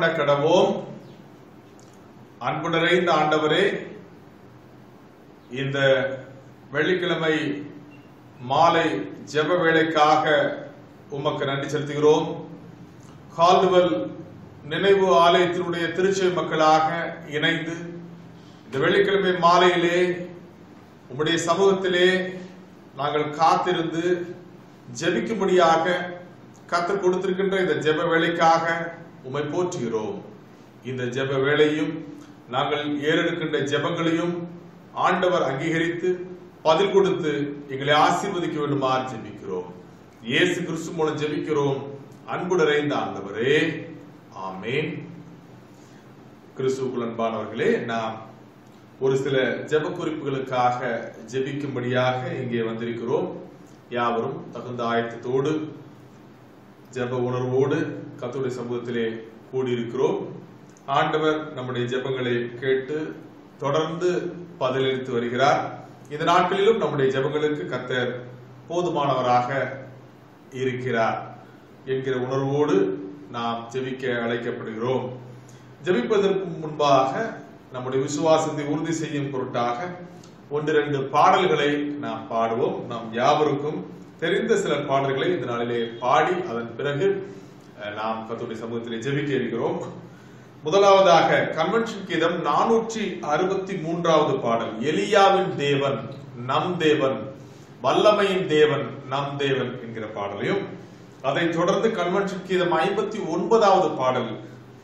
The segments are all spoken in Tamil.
பண்ண கடவோம். அன்பு நிறைந்த ஆண்டவரே, இந்த வெள்ளிக்கிழமை மாலை ஜெப வேளைக்காக உமக்கு நன்றி செலுத்துகிறோம். கால்டுவெல் நினைவு ஆலயத்தினுடைய திருச்சபை மக்களாக இணைந்து இந்த வெள்ளிக்கிழமை மாலையிலே உம்முடைய சமூகத்திலே நாங்கள் காத்திருந்து ஜெபிக்கும்படியாக கர்த்தர் கொடுத்திருக்கின்ற இந்த ஜெப வேளைக்காக உம்மை போற்றுகிறோம். இந்த ஜெப வேளையும் நாங்கள் ஏறெடுக்கின்ற ஜெபங்களையும் ஆண்டவர் அங்கீகரித்து பதில் கொடுத்து எங்களை ஆசீர்வதிக்க வேண்டுமாறு ஜெபிக்கிறோம். இயேசு கிறிஸ்து மூலம் ஜெபிக்கிறோம் அன்பு நிறைந்த ஆண்டவரே, ஆமென். கிறிஸ்துவுக்குள் அன்பானவர்களே, நாம் ஒரு சில ஜெப குறிப்புகளுக்காக ஜெபிக்கும்படியாக இங்கே வந்திருக்கிறோம். யாவரும் தகுந்த ஆயத்தத்தோடு ஜெப உணர்வோடு கர்த்தருடைய சமூகத்திலே கூடியிருக்கிறோம். ஆண்டவர் நம்முடைய ஜெபங்களை கேட்டு தொடர்ந்து பதிலளித்து வருகிறார். இந்த நாட்களிலும் நம்முடைய ஜெபங்களுக்கு கர்த்தர் போதுமானவராக இருக்கிறார் என்கிற உணர்வோடு நாம் ஜெபிக்க அழைக்கப்படுகிறோம். ஜெபிப்பதற்கு முன்பாக நம்முடைய விசுவாசத்தை உறுதி செய்யும் பொருட்டாக 1-2 பாடல்களை நாம் பாடுவோம். நாம் யாவருக்கும் தெரிந்த சில பாடல்களை இந்த நாளிலே பாடி அதன் பிறகு நாம் கர்த்தருடைய சமூகத்திலே ஜெபிக்க இருக்கிறோம். முதலாவதாக கன்வென்ஷன் கீதம் 463வது பாடல், எலியாவின் தேவன் நம் தேவன், வல்லமையின் தேவன் நம் தேவன் என்கிற பாடலையும், அதை தொடர்ந்து கன்வென்ஷன் கீதம் 59வது பாடல்,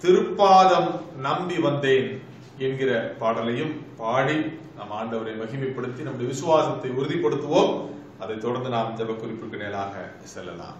திருப்பாதம் நம்பி வந்தேன் என்கிற பாடலையும் பாடி நாம் ஆண்டவரை மகிமைப்படுத்தி நம்முடைய விசுவாசத்தை உறுதிப்படுத்துவோம். அதை தொடர்ந்து நாம் ஜெப குறிப்புக்கு நேராக செல்லலாம்.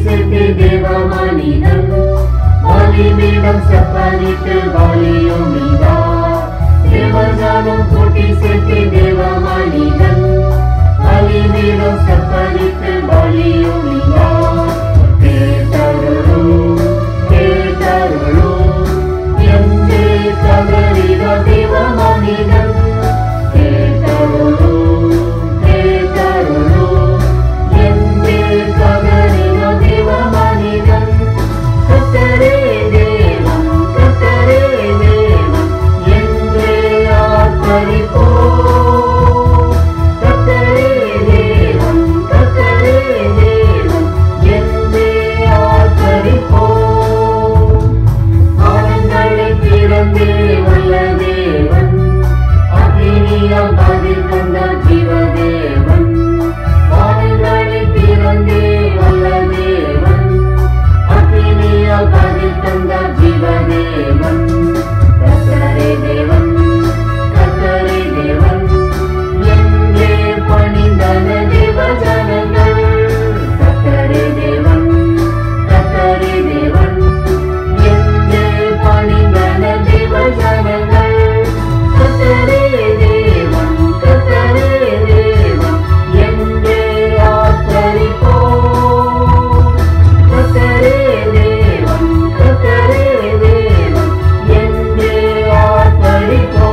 சேர்த்து தேவ மனிதன் பலிபீடம் செப்பனிட்டு பலியும் இதார். தேவஜானம் கூட்டி சேர்த்து தேவ மனிதன் பலிபீடம் செப்பனிட்டு பலியும் இதார். கேட்டருளும் கேட்டருளும் என்றே கதறிட தேவ மனிதன். கேட்டருளும் கேட்டருளும் என்றே கதறிட தேவ மனிதன். கர்த்தரே தேவன் கர்த்தரே தேவன் என்றே ஆர்ப்பரிப்போம். கர்த்தரே தேவன் கர்த்தரே தேவன் என்றே ஆர்ப்பரிப்போம். வானங்களை திறந்தே வல்ல தேவன் அக்னியால் பதில் தந்த ஜீவதேவன். வானங்களை திறந்தே வல்ல தேவன் அக்னியால் பதில் தந்த ஜீவதேவன். கர்த்தரே தேவன் கர்த்தரே தேவன் என்றே பணிந்தன தேவ ஜனங்கள். கர்த்தரே தேவன் கர்த்தரே தேவன் என்றே பணிந்தன தேவ ஜனங்கள். கர்த்தரே தேவன் கர்த்தரே தேவன் என்றே ஆர்ப்பரிப்போம். கர்த்தரே தேவன் கர்த்தரே தேவன் என்றே ஆர்ப்பரிப்போம்.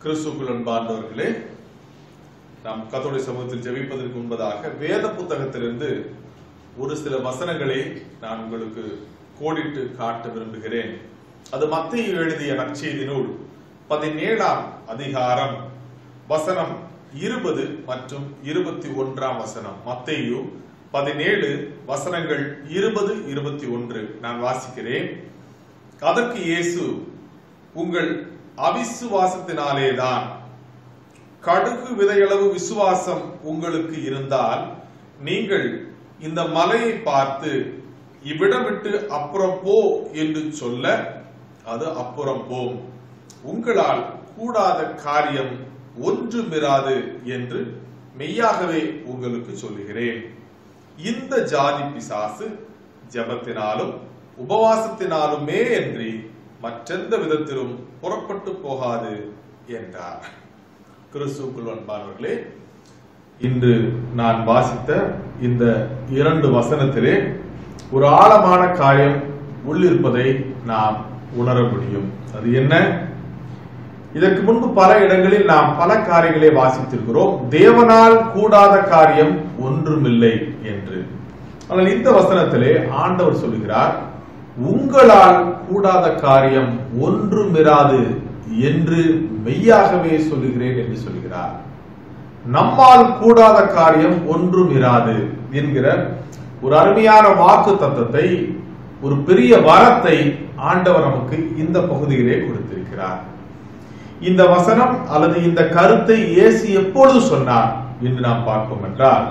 கிறிஸ்துவுக்குள் அன்பார்ந்தவர்களே, நாம் கர்த்தருடைய சமூகத்தில் ஜெபிப்பதற்கு முன்பதாக வேத புத்தகத்திலிருந்து ஒரு சில வசனங்களை நான் உங்களுக்கு கோடிட்டு காட்ட விரும்புகிறேன். அது மத்தேயு எழுதிய நற்செய்தி நூல் 17ஆம் அதிகாரம் வசனம் 20 மற்றும் 21ஆம் வசனம். மத்தேயு 17 வசனங்கள் 20, 21 நான் வாசிக்கிறேன். அதற்கு இயேசு, உங்கள் அவிசுவாசத்தினாலேதான், கடுகு விதையளவு விசுவாசம் உங்களுக்கு இருந்தால் நீங்கள் இந்த மலையை பார்த்து இவ்விடம் விட்டு அப்புறம் போ என்று சொல்ல அது அப்புறம் போம். உங்களால் கூடாத காரியம் ஒன்றுமிராது என்று மெய்யாகவே உங்களுக்கு சொல்லுகிறேன். இந்த ஜாதி பிசாசு ஜெபத்தினாலும் உபவாசத்தினாலுமே அன்றி மற்றெந்த விதத்திலும் புறப்பட்டு போகாது என்றார். கிறிஸ்துவுக்குள் அன்பானவர்களே, இன்று நான் வாசித்த இந்த 2 வசனத்திலே ஒரு ஆழமான காரியம் உள்ளிருப்பதை நாம் உணர முடியும். அது என்ன? இதற்கு முன்பு பல இடங்களில் நாம் பல காரியங்களை வாசித்திருக்கிறோம். தேவனால் கூடாத காரியம் ஒன்றுமில்லை என்று. ஆனால் இந்த வசனத்திலே ஆண்டவர் சொல்கிறார், உங்களால் கூடாத காரியம் ஒன்றுமிராது என்று மெய்யாகவே சொல்லுகிறேன் என்று சொல்கிறார். நம்மால் கூடாத காரியம் ஒன்றுமிராது என்கிற ஒரு அருமையான வாக்கு தத்தத்தை, ஒரு பெரிய வரத்தை ஆண்டவர் நமக்கு இந்த பகுதியிலே கொடுத்திருக்கிறார். இந்த வசனம் அல்லது இந்த கருத்தை இயேசு எப்பொழுது சொன்னார் என்று நாம் பார்ப்போம் என்றால்,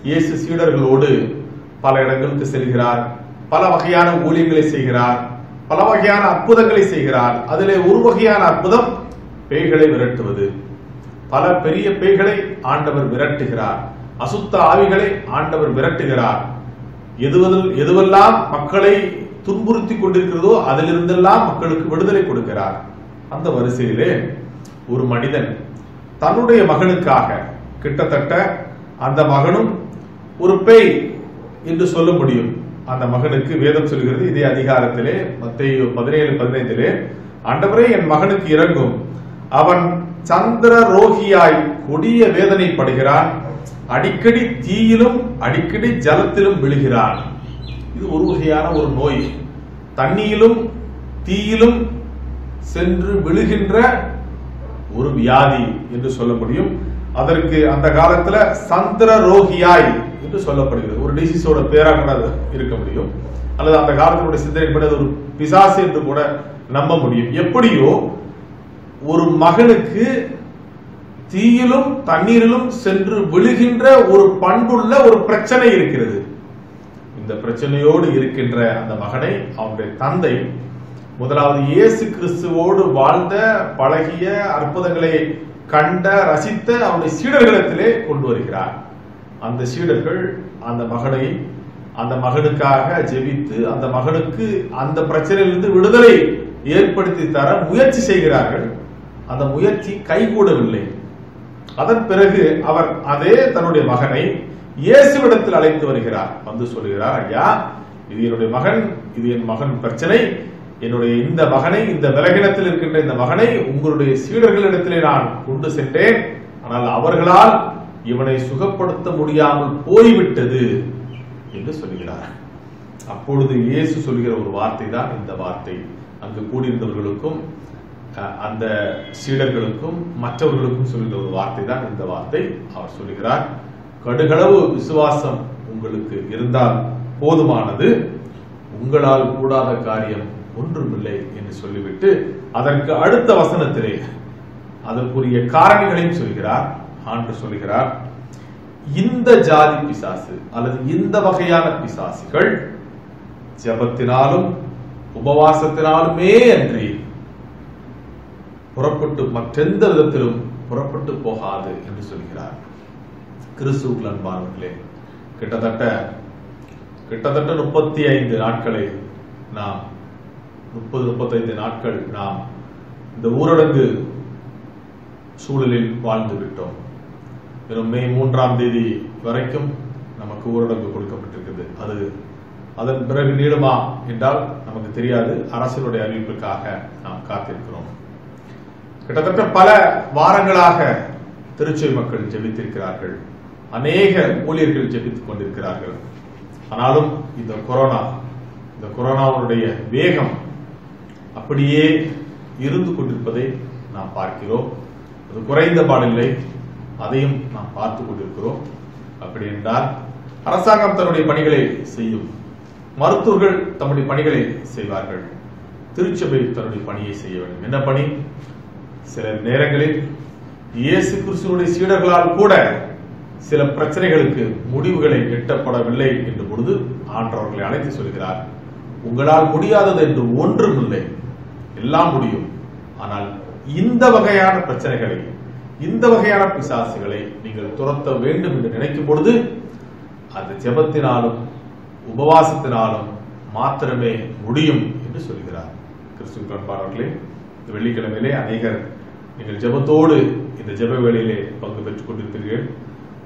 இயேசு சீடர்களோடு பல இடங்களுக்கு செல்கிறார், பல வகையான ஊழியங்களை செய்கிறார், பல வகையான அற்புதங்களை செய்கிறார். அதிலே ஒரு வகையான அற்புதம் பேய்களை விரட்டுவது. பல பெரிய பேய்களை ஆண்டவர் விரட்டுகிறார், அசுத்த ஆவிகளை ஆண்டவர் விரட்டுகிறார். எதுவெல்லாம் மக்களை துன்புறுத்தி கொண்டிருக்கிறதோ அதிலிருந்தெல்லாம் மக்களுக்கு விடுதலை கொடுக்கிறார். அந்த வரிசையிலே ஒரு மனிதன் தன்னுடைய மகனுக்காக, கிட்டத்தட்ட அந்த மகனும் ஒரு பேய் என்று சொல்ல முடியும், அந்த மகனுக்கு வேதம் சொல்கிறது இதே அதிகாரத்திலே மத்தேயு 17:15, ஆண்டவரே என் மகனுக்கு இரங்கும், அவன் சந்திர ரோகியாய் கொடிய வேதனைப்படுகிறான், அடிக்கடி தீயிலும் அடிக்கடி ஜலத்திலும் விழுகிறான். இது ஒரு வகையான ஒரு நோய், தண்ணியிலும் தீயிலும் சென்று விழுகின்ற ஒரு வியாதி என்று சொல்ல முடியும். அதற்கு அந்த காலத்துல சந்திர ரோகியாய் என்று சொல்லப்படுகிறது. ஒரு டிசீஸோட பேராக இருக்க முடியும், அல்லது அந்த காலத்தினுடைய சிந்தனைப்படி ஒரு பிசாசு என்று கூட நம்ப முடியும். எப்படியோ ஒரு மகனுக்கு தீயிலும் தண்ணீரிலும் சென்று விழுகின்ற ஒரு பண்புள்ள ஒரு பிரச்சனை இருக்கிறது. இந்த பிரச்சனையோடு இருக்கின்ற அந்த மகனை அவனுடைய தந்தை முதலாவது இயேசு கிறிஸ்துவோடு வாழ்ந்த, பழகிய, அற்புதங்களை கண்ட, ரசித்த அவனுடைய சீடர்களிடத்திலே கொண்டு வருகிறார். அந்த சீடர்கள் அந்த மகனை, அந்த மகனுக்காக ஜெபித்து அந்த மகனுக்கு அந்த பிரச்சனையிலிருந்து விடுதலை ஏற்படுத்தி தர முயற்சி செய்கிறார்கள். அந்த முயற்சி கைகூடவில்லை. அதன் பிறகு அவர் அதே தன்னுடைய மகனை இயேசுவிடத்தில் அழைத்து வருகிறார். வந்து சொல்கிறார், ஐயா, இது என்னுடைய மகன், இது என் மகன் பிரச்சனை, என்னுடைய இந்த மகனை, இந்த விலகினத்தில் இருக்கின்ற இந்த மகனை உங்களுடைய சீடர்களிடத்திலே நான் கொண்டு சென்றேன், ஆனால் அவர்களால் இவனை சுகப்படுத்த முடியாமல் போய்விட்டது என்று சொல்கிறார். அப்பொழுது இயேசு சொல்கிற ஒரு வார்த்தை தான் இந்த வார்த்தை. அங்கு கூடியிருந்தவர்களுக்கும் அந்த சீடர்களுக்கும் மற்றவர்களுக்கும் சொல்கிற ஒரு வார்த்தை தான் இந்த வார்த்தை. அவர் சொல்கிறார், கடுகளவு விசுவாசம் உங்களுக்கு இருந்தால் போதுமானது, உங்களால் கூடாத காரியம் ஒன்றுமில்லை என்று சொல்லிவிட்டு அதற்கு அடுத்த வசனத்திலே அதற்குரிய காரணிகளையும் சொல்கிறார். ஆண்டு சொல்கிறார், இந்த ஜாதி பிசாசு அல்லது இந்த வகையான பிசாசுகள் ஜெபத்தினாலும் உபவாசத்தினாலுமே அன்றி புறப்பட்டு மற்றெந்த விதத்திலும் புறப்பட்டு போகாது என்று சொல்கிறார். கிறிஸ்துவுக்குள் அன்பானவர்களே, கிட்டத்தட்ட 35 நாட்களை நாம் 30-35 நாட்கள் நாம் இந்த ஊரடங்கு சூழலில் வாழ்ந்து விட்டோம். வெறும் மே 3ஆம் தேதி வரைக்கும் நமக்கு ஊரடங்கு கொடுக்கப்பட்டிருக்கிறது. அதன் பிறகு நீளுமா என்றால் நமக்கு தெரியாது. அரசினுடைய அறிவிப்புக்காக நாம் காத்திருக்கிறோம். கிட்டத்தட்ட பல வாரங்களாக திருச்சபை மக்கள் ஜெபித்திருக்கிறார்கள். அநேக ஊழியர்கள் ஜெபித்துக் கொண்டிருக்கிறார்கள். ஆனாலும் இந்த கொரோனாவுடைய வேகம் அப்படியே இருந்து கொண்டிருப்பதை நாம் பார்க்கிறோம். அது குறைந்த பாடில்லை, அதையும் நாம் பார்த்துக் கொண்டிருக்கிறோம். அப்படி என்றால் அரசாங்கம் தன்னுடைய பணிகளை செய்யும், மருத்துவர்கள் தம்முடைய பணிகளை செய்வார்கள், திருச்சபை தன்னுடைய பணியை செய்ய வேண்டும். என்ன பணி? சில நேரங்களில் இயேசு கிறிஸ்துவினுடைய சீடர்களால் கூட சில பிரச்சனைகளுக்கு முடிவுகளை எட்டப்படவில்லை என்ற பொழுது ஆண்டவர்களை அழைத்து சொல்கிறார், உங்களால் முடியாதது என்று ஒன்றும் இல்லை, எல்லாம் முடியும். ஆனால் இந்த வகையான பிரச்சனைகளை, இந்த வகையான பிசாசுகளை நீங்கள் துரத்த வேண்டும் என்று நினைக்கும் பொழுது அந்த ஜெபத்தினாலும் உபவாசத்தினாலும் மாத்திரமே முடியும் என்று சொல்கிறார். கிறிஸ்துவின் அன்பானவர்களே, இந்த வெள்ளிக்கிழமையிலே அநேகர் நீங்கள் ஜெபத்தோடு இந்த ஜெப வேளையிலே பங்கு பெற்றுக் கொண்டிருப்பீர்கள்,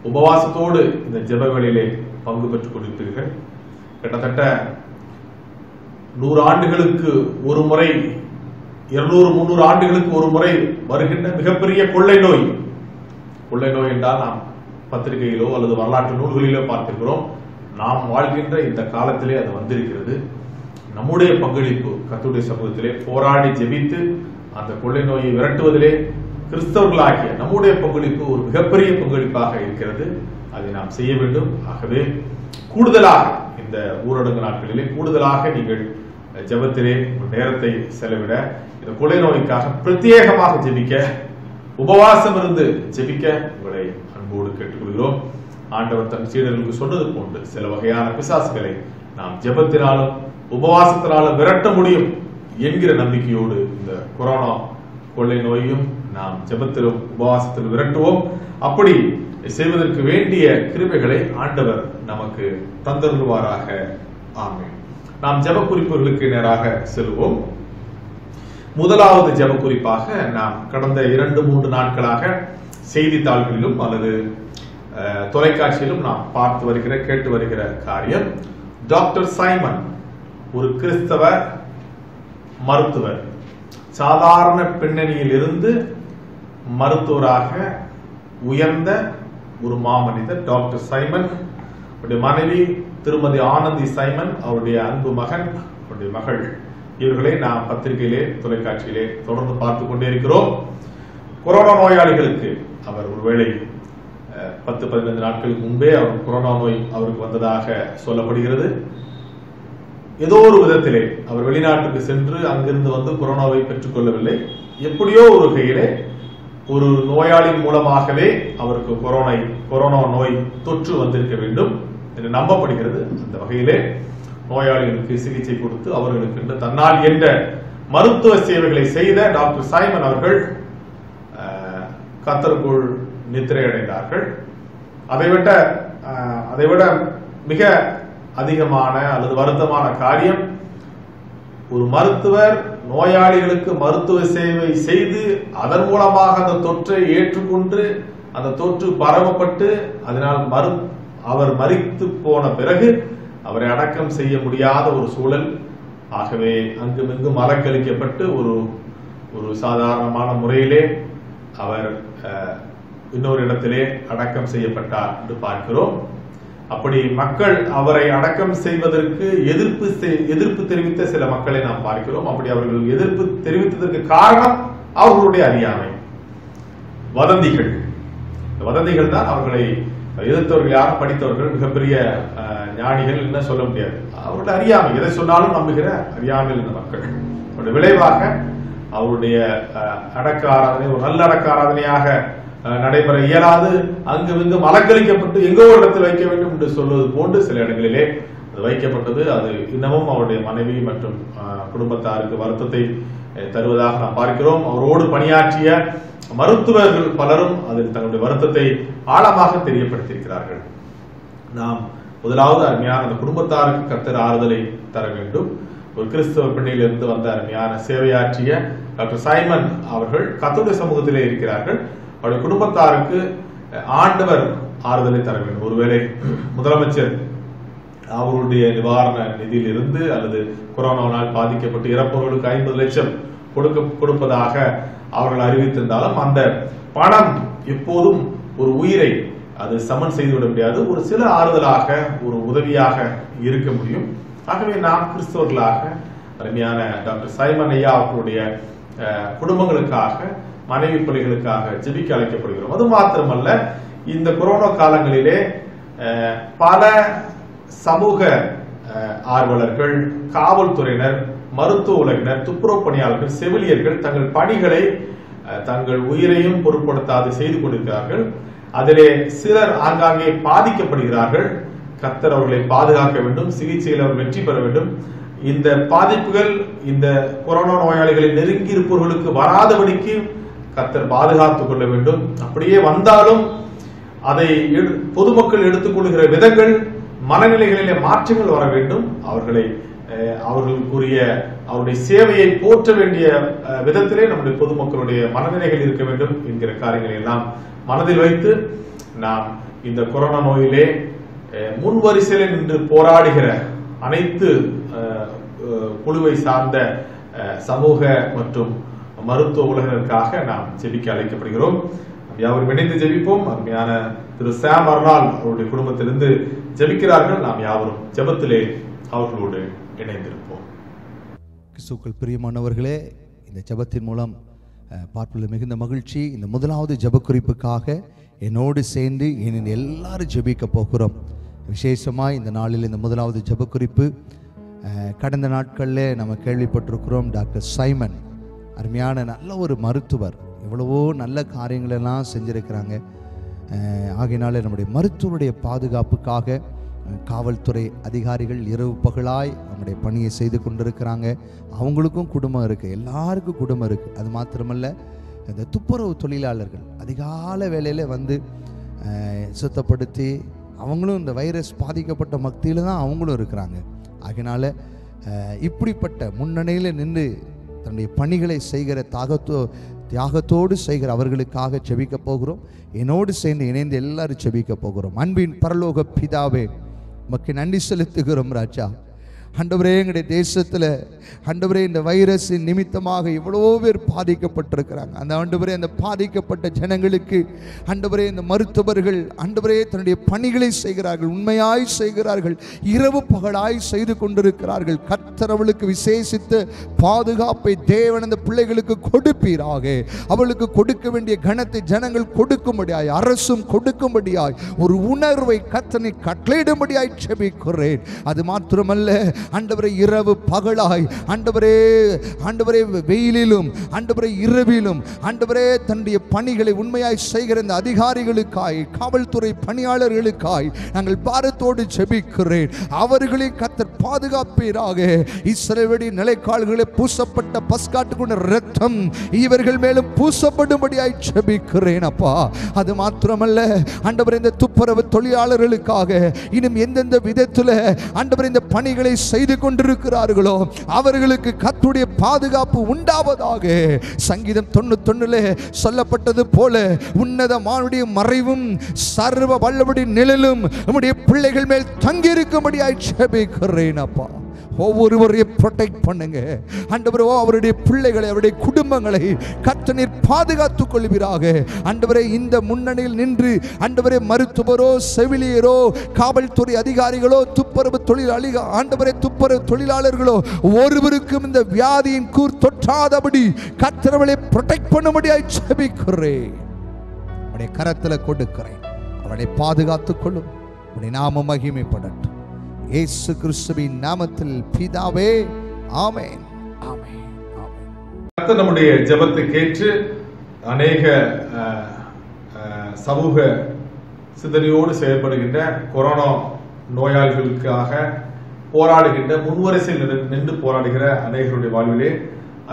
உபவாசத்தோடு இந்த ஜெப வேளையிலே பங்கு பெற்றுக் கொண்டிருப்பீர்கள். கிட்டத்தட்ட 100 ஆண்டுகளுக்கு ஒரு முறை, 200-300 ஆண்டுகளுக்கு ஒரு முறை வருகின்ற மிகப்பெரிய கொள்ளை நோய். கொள்ளை நோய் என்றால் நாம் பத்திரிகையிலோ அல்லது வரலாற்று நூல்களிலோ பார்த்திருக்கிறோம். நாம் வாழ்கின்ற இந்த காலத்திலே அது வந்திருக்கிறது. நம்முடைய பங்களிப்பு கர்த்தருடைய சமூகத்திலே போராடி ஜெபித்து அந்த கொள்ளை நோயை விரட்டுவதிலே கிறிஸ்தவர்களாகிய நம்முடைய பங்களிப்பு ஒரு மிகப்பெரிய பங்களிப்பாக இருக்கிறது. அதை நாம் செய்ய வேண்டும். ஆகவே கூடுதலாக இந்த ஊரடங்கு நாட்களிலே கூடுதலாக நீங்கள் ஜெபத்திலே நேரத்தை செலவிட, இந்த கொள்ளை நோய்க்காக பிரத்யேகமாக ஜெபிக்க, உபவாசம் இருந்து ஜெபிக்க உங்களை அன்போடு கேட்டுக்கொள்கிறோம். ஆண்டவர் தன் சீடர்களுக்கு சொன்னது போன்று சில வகையான பிசாசுகளை நாம் ஜெபத்தினாலும் உபவாசத்தினாலும் விரட்ட முடியும் என்கிற நம்பிக்கையோடு இந்த கொரோனா கொள்ளை நோயையும் நாம் ஜெபத்திலும் உபவாசத்திலும் விரட்டுவோம். அப்படி செய்வதற்கு வேண்டிய கிருபைகளை ஆண்டவர் நமக்கு தந்தருள்வாராக. ஆமென். நாம் ஜெப குறிப்புகளுக்கு நேராக செல்வோம். முதலாவது ஜெப குறிப்பாக நாம் கடந்த 2-3 நாட்களாக செய்தித்தாள்களிலும் அல்லது தொலைக்காட்சியிலும் நாம் பார்த்து வருகிற, கேட்டு வருகிற காரியம், டாக்டர் சைமன் ஒரு கிறிஸ்தவ மருத்துவர், சாதாரண பின்னணியில் இருந்து மருத்துவராக உயர்ந்த ஒரு மாமனிதர் டாக்டர் சைமன். அவருடைய மனைவி திருமதி ஆனந்தி சைமன், அவருடைய அன்பு மகன், அவருடைய மகள், இவர்களை நாம் பத்திரிகையிலே தொலைக்காட்சியிலே தொடர்ந்து பார்த்து கொண்டே இருக்கிறோம். கொரோனா நோயாளிகளுக்கு அவர் ஒருவேளை 10-15 நாட்களுக்கு முன்பே அவர் கொரோனா நோய் அவருக்கு வந்ததாக சொல்லப்படுகிறது. ஏதோ ஒரு விதத்திலே அவர் வெளிநாட்டுக்கு சென்று அங்கிருந்து வந்து கொரோனாவை பெற்றுக் கொள்ளவில்லை. எப்படியோ ஒரு வகையிலே ஒரு நோயாளியின் மூலமாகவே அவருக்கு கொரோனா நோய் தொற்று வந்திருக்க வேண்டும் என்று நம்பப்படுகிறது. அந்த வகையிலே நோயாளிகளுக்கு சிகிச்சை கொடுத்து அவர்களுக்கு தன்னால் என்ற மருத்துவ சேவைகளை செய்த டாக்டர் சைமன் அவர்கள் கர்த்தருக்குள் நித்திரை அடைந்தார்கள். அதைவிட மிக அதிகமான அல்லது வருத்தமான காரியம், ஒரு மருத்துவர் நோயாளிகளுக்கு மருத்துவ சேவை செய்து அதன் மூலமாக அந்த தொற்றை ஏற்றுக்கொண்டு அந்த தொற்று பரவப்பட்டு அதனால் அவர் மரித்து போன பிறகு அவரை அடக்கம் செய்ய முடியாத ஒரு சூழல். ஆகவே அங்குமிங்கும் அலங்கழிக்கப்பட்டு ஒரு சாதாரணமான முறையிலே அவர் இன்னொரு இடத்திலே அடக்கம் செய்யப்பட்டார் என்று பார்க்கிறோம். அப்படி மக்கள் அவரை அடக்கம் செய்வதற்கு எதிர்ப்பு தெரிவித்த சில மக்களை நாம் பார்க்கிறோம். அப்படி அவர்கள் எதிர்ப்பு தெரிவித்ததற்கு காரணம் அவர்களுடைய அறியாமை, வதந்திகள் தான் அவர்களை எதிர்த்தவர்கள். யாரும் படித்தவர்கள், மிகப்பெரிய ஞானிகள் என்ன சொல்ல முடியாது. அவருடைய அறியாமை, எதை சொன்னாலும் நம்புகிற அறியாமையில் இந்த மக்கள். அவருடைய விளைவாக அவருடைய அடக்க ஆராதனை ஒரு நல்ல அடக்க ஆராதனையாக நடைபெற இயலாது அங்குமிங்கும் அலங்கழிக்கப்பட்டு எங்கோ இடத்தில் வைக்க வேண்டும் என்று சொல்வது போன்று சில இடங்களிலே அது வைக்கப்பட்டது. அது இன்னமும் அவருடைய மனைவி மற்றும் குடும்பத்தாருக்கு வருத்தத்தை தருவதாக நாம் பார்க்கிறோம். அவரோடு பணியாற்றிய மருத்துவர்கள் பலரும் அதில் தங்களுடைய வருத்தத்தை ஆழமாக தெரியப்படுத்தியிருக்கிறார்கள். நாம் முதலாவது அருமையான அந்த குடும்பத்தாருக்கு கர்த்தர் ஆறுதலை தர வேண்டும். ஒரு கிறிஸ்தவ பெண்ணிலிருந்து வந்த அருமையான சேவையாற்றிய டாக்டர் சைமன் அவர்கள் கர்த்தருடைய சமூகத்திலே இருக்கிறார்கள். அவருடைய குடும்பத்தாருக்கு ஆண்டவர் ஆறுதலை தர வேண்டும். ஒருவேளை முதலமைச்சர் அவருடைய நிவாரண நிதியிலிருந்து அல்லது கொரோனாவால் பாதிக்கப்பட்டு இறப்பவர்களுக்கு 50 லட்சம் கொடுப்பதாக அவர்கள் அறிவித்திருந்தாலும் அந்த பணம் எப்போதும் ஒரு உயிரை அது சமன் செய்துவிட முடியாது. ஒரு சில ஆறுதலாக, ஒரு உதவியாக இருக்க முடியும். ஆகவே நாம் கிறிஸ்தவர்களாக அருமையான டாக்டர் சைமன் ஐயா அவர்களுடைய குடும்பங்களுக்காக, மனைவி பிள்ளைகளுக்காக ஜெபிக்க அழைக்கப்படுகிறோம். அது மாத்திரமல்ல, இந்த கொரோனா காலங்களிலே பல சமூக ஆர்வலர்கள், காவல்துறையினர், மருத்துவ உலகினர், துப்புரவு பணியாளர்கள், செவிலியர்கள் தங்கள் பணிகளை தங்கள் உயிரையும் பொருட்படுத்தாது செய்து கொண்டிருக்கிறார்கள். அதிலே சிலர் ஆங்காங்கே பாதிக்கப்படுகிறார்கள். கர்த்தர் அவர்களை பாதுகாக்க வேண்டும், சிகிச்சையில் அவர் வெற்றி பெற வேண்டும். இந்த பாதிப்புகள் இந்த கொரோனா நோயாளிகளை நெருங்கி இருப்பவர்களுக்கு வராதபடிக்கு கர்த்தர் பாதுகாத்துக் கொள்ள வேண்டும். அப்படியே வந்தாலும் அதை பொதுமக்கள் எடுத்துக்கொள்கிற விதங்கள், மனநிலைகளிலே மாற்றங்கள் வர வேண்டும். அவர்களுக்குரிய அவருடைய சேவையை போற்ற வேண்டிய விதத்திலே நம்முடைய பொதுமக்களுடைய மனநிலைகள் இருக்க வேண்டும் என்கிற காரியங்களை எல்லாம் மனதில் வைத்து நாம் இந்த கொரோனா நோயிலே முன்வரிசையிலே நின்று போராடுகிற அனைத்து குழுவை சார்ந்த சமூக மற்றும் மருத்துவ உலகினருக்காக நாம் ஜெபிக்க அழைக்கப்படுகிறோம். யாவரும் இணைந்து ஜெபிப்போம். அருமையான திரு சாம் அர்னால் அவருடைய குடும்பத்திலிருந்து ஜெபிக்கிறார்கள். நாம் யாவரும் ஜெபத்திலே அவர்களோடு இணைந்திருப்போம். கிறிஸ்துவுக்குள் பிரியமானவர்களே, இந்த ஜெபத்தின் மூலம் பார்ப்பதில் மிகுந்த மகிழ்ச்சி. இந்த முதலாவது ஜெப குறிப்புக்காக என்னோடு சேர்ந்து எல்லாரும் ஜெபிக்க போகிறோம். விசேஷமாக இந்த நாளில் இந்த முதலாவது ஜெப குறிப்பு, கடந்த நாட்களில் நம்ம கேள்விப்பட்டிருக்கிறோம், டாக்டர் சைமன் அருமையான நல்ல ஒரு மருத்துவர், எவ்வளவோ நல்ல காரியங்களெல்லாம் செஞ்சுருக்கிறாங்க. ஆகையினால நம்முடைய மருத்துவருடைய பாதுகாப்புக்காக காவல்துறை அதிகாரிகள் இரவு பகலாய் அவங்களுடைய பணியை செய்து கொண்டிருக்கிறாங்க. அவங்களுக்கும் குடும்பம் இருக்குது, எல்லாருக்கும் குடும்பம் இருக்குது. அது மாத்திரமல்ல, இந்த துப்புரவு தொழிலாளர்கள் அதிகாலை வேளையில் வந்து சுத்தப்படுத்தி அவங்களும் இந்த வைரஸ் பாதிக்கப்பட்ட மத்தியில் தான் அவங்களும் இருக்கிறாங்க. ஆகையினால இப்படிப்பட்ட முன்னணியில் நின்று தன்னுடைய பணிகளை செய்கிற தியாகத்தோடு செய்கிற அவர்களுக்காக செபிக்க போகிறோம். என்னோடு சேர்ந்து இணைந்து எல்லாரும் செபிக்க போகிறோம். அன்பின் பரலோக பிதாவே, உமக்கு நன்றி செலுத்துகிறோம் ராஜா. ஆண்டவரே, எங்களுடைய தேசத்தில் ஆண்டவரே இந்த வைரஸின் நிமித்தமாக எவ்வளோ பேர் பாதிக்கப்பட்டிருக்கிறாங்க. அந்த ஆண்டவரே, அந்த பாதிக்கப்பட்ட ஜனங்களுக்கு ஆண்டவரே இந்த மருத்துவர்கள் ஆண்டவரே தன்னுடைய பணிகளை செய்கிறார்கள், உண்மையாய் செய்கிறார்கள், இரவு பகலாய் செய்து கொண்டிருக்கிறார்கள். கர்த்தர் அவளுக்கு விசேஷித்த பாதுகாப்பை தேவன் அந்த பிள்ளைகளுக்கு கொடுப்பீராக. அவளுக்கு கொடுக்க வேண்டிய கனத்தை ஜனங்கள் கொடுக்கும்படியாய், அரசும் கொடுக்கும்படியாய் ஒரு உணர்வை கர்த்தனை கட்டளையிடும்படியாய் ஜெபிக்கிறேன். அது மாத்திரமல்ல ஆண்டவரே, இரவு பகலாய் ஆண்டவரே வெயிலிலும் ஆண்டவரே இரவிலும் ஆண்டவரே தன்னுடைய பணிகளை உண்மையாய் செய்கிற இந்த அதிகாரிகளுக்காய், காவல்துறை பணியாளர்களுக்காய் நாங்கள் பாரத்தோடு ஜெபிக்கிறேன். அவர்களை கர்த்தர் பாதுகாப்பீராக. இஸ்ரவேலின் நிலைக்கால்களை பூசப்பட்ட பஸ்காட்டுக்குள்ள இரத்தம் இவர்கள் மேலும் பூசப்படும்படியாய் ஜெபிக்கிறேன் அப்பா. அது மாத்திரமல்ல ஆண்டவரே, இந்த துப்புரவு தொழிலாளர்களுக்காக இன்னும் எந்தெந்த விதத்தில் ஆண்டவரே இந்த பணிகளை செய்து கொண்டிருக்கிறார்களோ அவர்களுக்கு கர்த்தருடைய பாதுகாப்பு உண்டாவதாக. சங்கீதம் 91 சொல்லப்பட்டது போல உன்னதமானுடைய மறைவும் சர்வ வல்லவருடைய நிழலும் நம்முடைய பிள்ளைகள் மேல் தங்கியிருக்கும்படியாய் ஜெபிக்கிறேன் அப்பா. ஒவ்வொருவரையும் ப்ரொடெக்ட் பண்ணுங்க ஆண்டவரே. அவருடைய பிள்ளைகளை, அவருடைய குடும்பங்களை கர்த்தர் பாதுகாத்துக் கொள்வீராக. ஆண்டவரே, இந்த முன்னணியில் நின்று ஆண்டவரே மருத்துவரோ, செவிலியரோ, காவல்துறை அதிகாரிகளோ, துப்புரவு தொழிலாளிகள் ஆண்டவரே துப்புரவு தொழிலாளர்களோ ஒருவருக்கும் இந்த வியாதியின் கூர் தொற்றாதபடி கர்த்தர் அவளை ப்ரொடெக்ட் பண்ணும்படியாய் ஜெபிக்கிறேன். அவருடைய கரத்தில் கொடுக்கிறேன். அவளை பாதுகாத்துக் கொள்ளும். உடைய நாமம் மகிமைப்படட்டும். இயேசு கிறிஸ்துவின் நாமத்தில் பிதாவே, ஆமென், ஆமென், ஆமென். கர்த்தர் நம்முடைய ஜெபத்தை கேட்டு அநேக சமூக சிந்தனையோடு செயல்படுகின்ற கொரோனா நோயாளிகளுக்காக போராடுகின்ற, முன்வரிசையில் நின்று போராடுகிற அநேகருடைய வாழ்விலே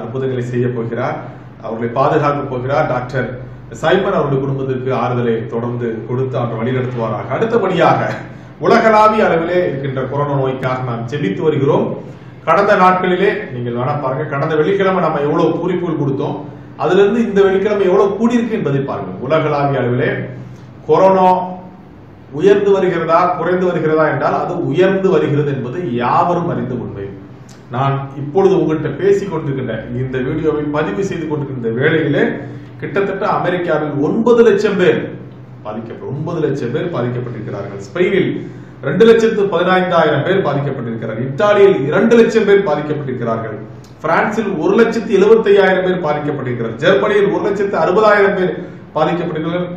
அற்புதங்களை செய்ய போகிறார். அவர்களை பாதுகாக்க போகிறார். டாக்டர் சைமன் அவருடைய குடும்பத்திற்கு ஆறுதலை தொடர்ந்து கொடுத்து அவர் வழிநடத்துவாராக. அடுத்தபடியாக உலகளாவிய அளவிலே இருக்கின்ற கொரோனா நோய்க்காக நாம் ஜெபித்து வருகிறோம். கடந்த நாட்களிலே நீங்கள் வேணா பாருங்க, கடந்த வெள்ளிக்கிழமை நம்ம எவ்வளவு குறிப்புகள் கொடுத்தோம், அதுல இருந்து இந்த வெள்ளிக்கிழமை எவ்வளவு கூடியிருக்கு என்பதை பாருங்கள். உலகளாவிய அளவிலே கொரோனா உயர்ந்து வருகிறதா குறைந்து வருகிறதா என்றால் அது உயர்ந்து வருகிறது என்பது யாவரும் அறிந்த உண்மை. நான் இப்பொழுது உங்கள்கிட்ட பேசிக் கொண்டிருக்கின்ற இந்த வீடியோவை பதிவு செய்து கொண்டிருக்கின்ற வேளையிலே கிட்டத்தட்ட அமெரிக்காவில் 9 லட்சம் பேர் 9 லட்சம் பேர் பாதிக்கப்பட்டிருக்கிறார்கள். ஸ்பெயினில் 2,15,000 பேர் பாதிக்கப்பட்டிருக்கிறார்கள். இத்தாலியில் 2 லட்சம் பேர் பாதிக்கப்பட்டிருக்கிறார்கள். பிரான்சில் 1,75,000 பேர் பாதிக்கப்பட்டிருக்கிறார்கள். ஜெர்மனியில் 1,60,000 பேர்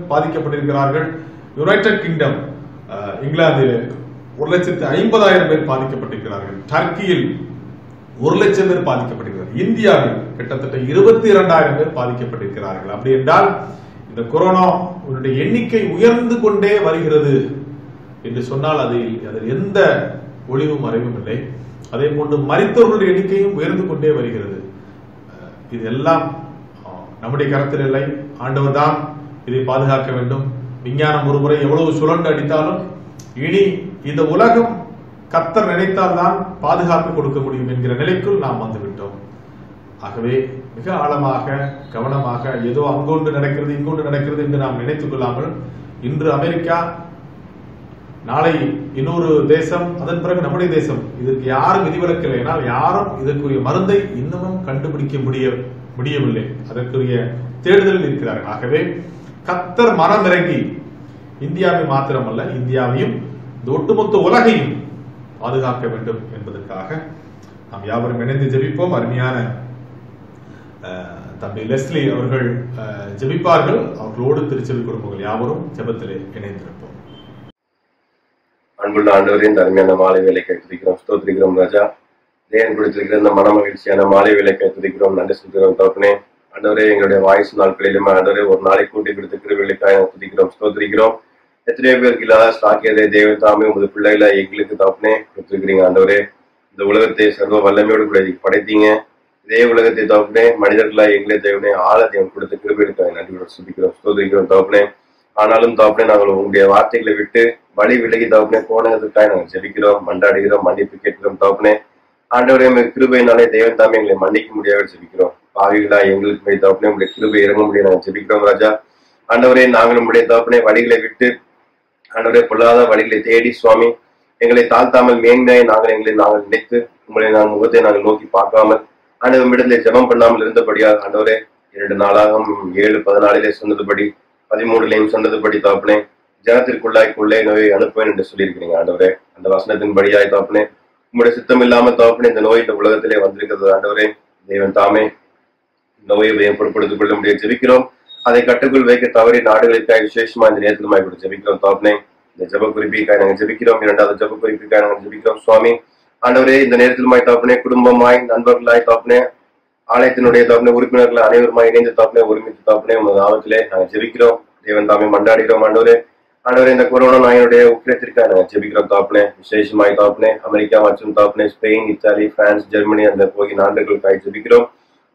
பாதிக்கப்பட்டிருக்கிறார்கள். யுனைடெட் கிங்டம் இங்கிலாந்தில் 1,50,000 பேர் பாதிக்கப்பட்டிருக்கிறார்கள். டர்க்கியில் 1 லட்சம் பேர் பாதிக்கப்பட்டிருக்கிறார்கள். இந்தியாவில் கிட்டத்தட்ட 22,000 பேர் பாதிக்கப்பட்டிருக்கிறார்கள். அப்படி என்றால் இந்த கொரோனா எண்ணிக்கை உயர்ந்து கொண்டே வருகிறது என்று சொன்னால் அதில் எந்த ஒளிவும் மறைவும் இல்லை. அதே போன்று மரித்தவர்களுடைய எண்ணிக்கையும் உயர்ந்து கொண்டே வருகிறது. இதெல்லாம் நம்முடைய கருத்தில் இல்லை. ஆண்டவர் தான் இதை பாதுகாக்க வேண்டும். விஞ்ஞானம் ஒருமுறை எவ்வளவு சுழண்டு அடித்தாலும் இனி இந்த உலகம் கர்த்தர் நினைத்தால் தான் பாதுகாப்பு கொடுக்க முடியும் என்கிற நிலைக்குள் நாம் வந்துவிட்டோம். ஆகவே மிக ஆழமாக கவனமாக ஏதோ அங்கொன்று நடக்கிறது இங்கொன்று நடக்கிறது என்று நாம் நினைத்துக் கொள்ளாமல் இன்று அமெரிக்கா, நாளை இன்னொரு தேசம், அதன் பிறகு நம்முடைய தேசம், இதற்கு யாரும் விதிவிலக்கில்லை. ஏனால் யாரும் இதற்குரிய மருந்தை இன்னமும் கண்டுபிடிக்க முடியவில்லை. அதற்குரிய தேடுதலில் இருக்கிறார்கள். ஆகவே கர்த்தர் மனம் இறங்கி இந்தியாவை மாத்திரமல்ல, இந்தியாவையும் இந்த ஒட்டுமொத்த உலகையும் பாதுகாக்க வேண்டும் என்பதற்காக நாம் யாவரும் இணைந்து ஜெபிப்போம். அருமையான தம்பி லெஸ்லி அவர்கள் ஜெபிப்பார்கள். அவர்களோடு திருச்செவி குடும்பங்கள் யாவரும் ஜெபத்திலே இணைந்திருப்போம். அன்புள்ள ஆண்டவரே, இந்த அருமையான மாலை வேலைக்கு துதிக்கிறோம், ஸ்தோத்திரிக்கிறோம் ராஜா. தேவன் கொடுத்திருக்கிற இந்த மன மகிழ்ச்சியான மாலை வேலைக்கு துதிக்கிறோம், நன்றி சொல்கிறோம் தகப்பனே. ஆண்டவரே, எங்களுடைய வாய்ஸ் நாட்களிலுமே ஆண்டவரே ஒரு நாளை கூட்டி கொடுத்திருக்கிற வேலைக்காக துதிக்கிறோம், ஸ்தோத்திரிக்கிறோம். எத்தனையோ பேருக்கு இல்லாத ஸ்டாக்கியதை தேவன் தாமே உமது பிள்ளைகளை எங்களுக்கு தகப்பனே கொடுத்திருக்கிறீங்க. ஆண்டவரே, இந்த உலகத்தை சர்வ வல்லமையோடு கூட படைத்தீங்க. இதே உலகத்தை தகப்பனே மனிதர்களா எங்களே தேவனே ஆழ தேவன் கொடுத்த கிருபைக்காக நன்றி சுதிக்கிறோம், ஸ்தோத்திரிக்கிறோம் தகப்பனே. ஆனாலும் தகப்பனே, நாங்கள் உங்களுடைய வார்த்தைகளை விட்டு வழி விலகி தகப்பனே போனதுக்காக நாங்கள் ஜெபிக்கிறோம், மன்றாடுகிறோம், மன்னிப்பு கேட்கிறோம் தகப்பனே. ஆண்டவரே, கிருபையினாலே தேவன் தாமே எங்களை மன்னிக்க முடியாத ஜெபிக்கிறோம். பாவிகளா எங்களுக்கு மேல் தகப்பனே உங்களுடைய கிருபை இறங்க முடியாது நாங்கள் ஜெபிக்கிறோம் ராஜா. ஆண்டவரே, நாங்கள் உங்களுடைய தகப்பனே வழிகளை விட்டு ஆண்டவரே பொல்லாத வழிகளை தேடி சுவாமி எங்களை தாழ்த்தாமல் மேன்மையை நாங்கள் நினைத்து உங்களை முகத்தை நாங்கள் நோக்கி பார்க்காமல் ஆண்டவர் இடத்திலே ஜெபம் பண்ணாமல் இருந்தபடியாக ஆண்டவரே 2 நாளாகவும் 7:14 சொன்னதுபடி 13 சொன்னதுபடி தாப்பனே ஜனத்திற்குள்ளாய் கொள்ளை நோயை அனுப்புவேன் என்று சொல்லியிருக்கிறீங்க ஆண்டவரே. அந்த வசனத்தின் படியாய் தாப்பனே உங்களுடைய சித்தம் இல்லாமல் தாப்பனே இந்த நோய் இந்த உலகத்திலே வந்திருக்கிறது ஆண்டவரே. தேவன் தாமே நோயை பொருட்படுத்திக் கொள்ள முடியாது ஜெபிக்கிறோம். அதை கட்டுக்குள் வைக்க தவறி நாடுகளுக்காய் விசேஷமா இந்த நேரத்திலுமாய் கூட ஜெபிக்கிறோம் தாப்பனே. இந்த ஜெப குறிப்பிற்காக நாங்கள் ஜெபிக்கிறோம். 2வது ஜெப குறிப்பிற்காக நாங்கள் ஜெபிக்கிறோம் சுவாமி. ஆண்டவரே, இந்த நேரத்திலுமாய் தாப்பனே குடும்பமாய் நண்பர்களாய் தாப்பனே ஆலயத்தினுடைய தாப்பனே உறுப்பினர்கள் அனைவருமாய் இணைந்து தாப்பனே ஒருமித்து தாப்பனே உங்கள் நாமத்திலே நாங்கள் ஜெபிக்கிறோம். தேவன் தாமே மன்றாடுகிறோம் ஆண்டவரே. ஆண்டவரே, இந்த கொரோனா நாயினுடைய உக்கிரத்திற்காக நாங்கள் ஜெபிக்கிறோம் தாப்பனே. விசேஷமாய் தாப்பனே அமெரிக்கா மற்றும் தாப்பனே ஸ்பெயின், இத்தாலி, பிரான்ஸ், ஜெர்மனி அந்த போகிய நாடுகளுக்காய் ஜெபிக்கிறோம்.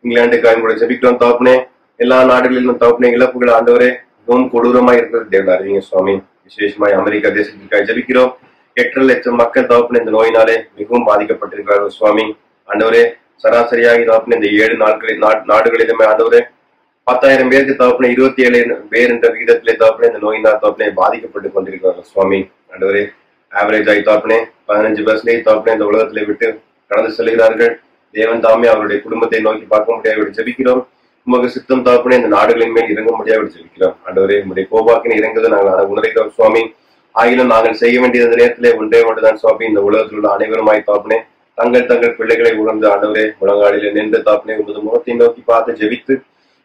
இங்கிலாந்துக்காக கூட ஜெபிக்கிறோம் தாப்பனே. எல்லா நாடுகளிலும் தாப்பனே இழப்புகள் ஆண்டவரே மிகவும் கொடூரமாய் இருக்கிறது தேவன் அறிவிங்க சுவாமி. விசேஷமாய் அமெரிக்கா தேசத்திற்காக ஜெபிக்கிறோம். 8 லட்சம் மக்கள் தாப்பனே இந்த நோயினாலே மிகவும் பாதிக்கப்பட்டிருக்கிறார்கள் சுவாமி. ஆண்டவரே, சராசரியாக தாப்பனே இந்த 7 நாடுகளிலுமே ஆண்டவரே 10,000 பேருக்கு தாப்பனே 27 பேர் என்ற விகிதத்திலே தாப்பனே இந்த நோயினால் தாப்பனே பாதிக்கப்பட்டு கொண்டிருக்கிறார்கள் சுவாமி. ஆண்டவரே, ஆவரேஜ் ஆகி தாப்பனே 15% தாப்பனே இந்த உலகத்திலே விட்டு கடந்து செல்கிறார்கள். தேவன் தாமே அவருடைய குடும்பத்தை நோக்கி பார்க்க முடியாது ஜெபிக்கிறோம். உமக்கு சித்தம் தாப்பனே இந்த நாடுகளின் மேல் இறங்க முடியாது ஜெபிக்கிறோம் ஆண்டவரே. உங்களுடைய கோபாக்கினை இறங்குவதை நாங்கள் உணர்கிறோம் சுவாமி. ஆகிலும் நாங்கள் செய்ய வேண்டிய நேரத்திலே ஒன்றே ஒன்றுதான் சுவாமி. இந்த உலகத்தில் உள்ள அனைவருமாய் தாப்பனே தங்கள் பிள்ளைகளை உணர்ந்து ஆண்டவரே முழங்காலிலே நின்று தாப்பனே உமது முகத்தை நோக்கி பார்த்து ஜெபித்து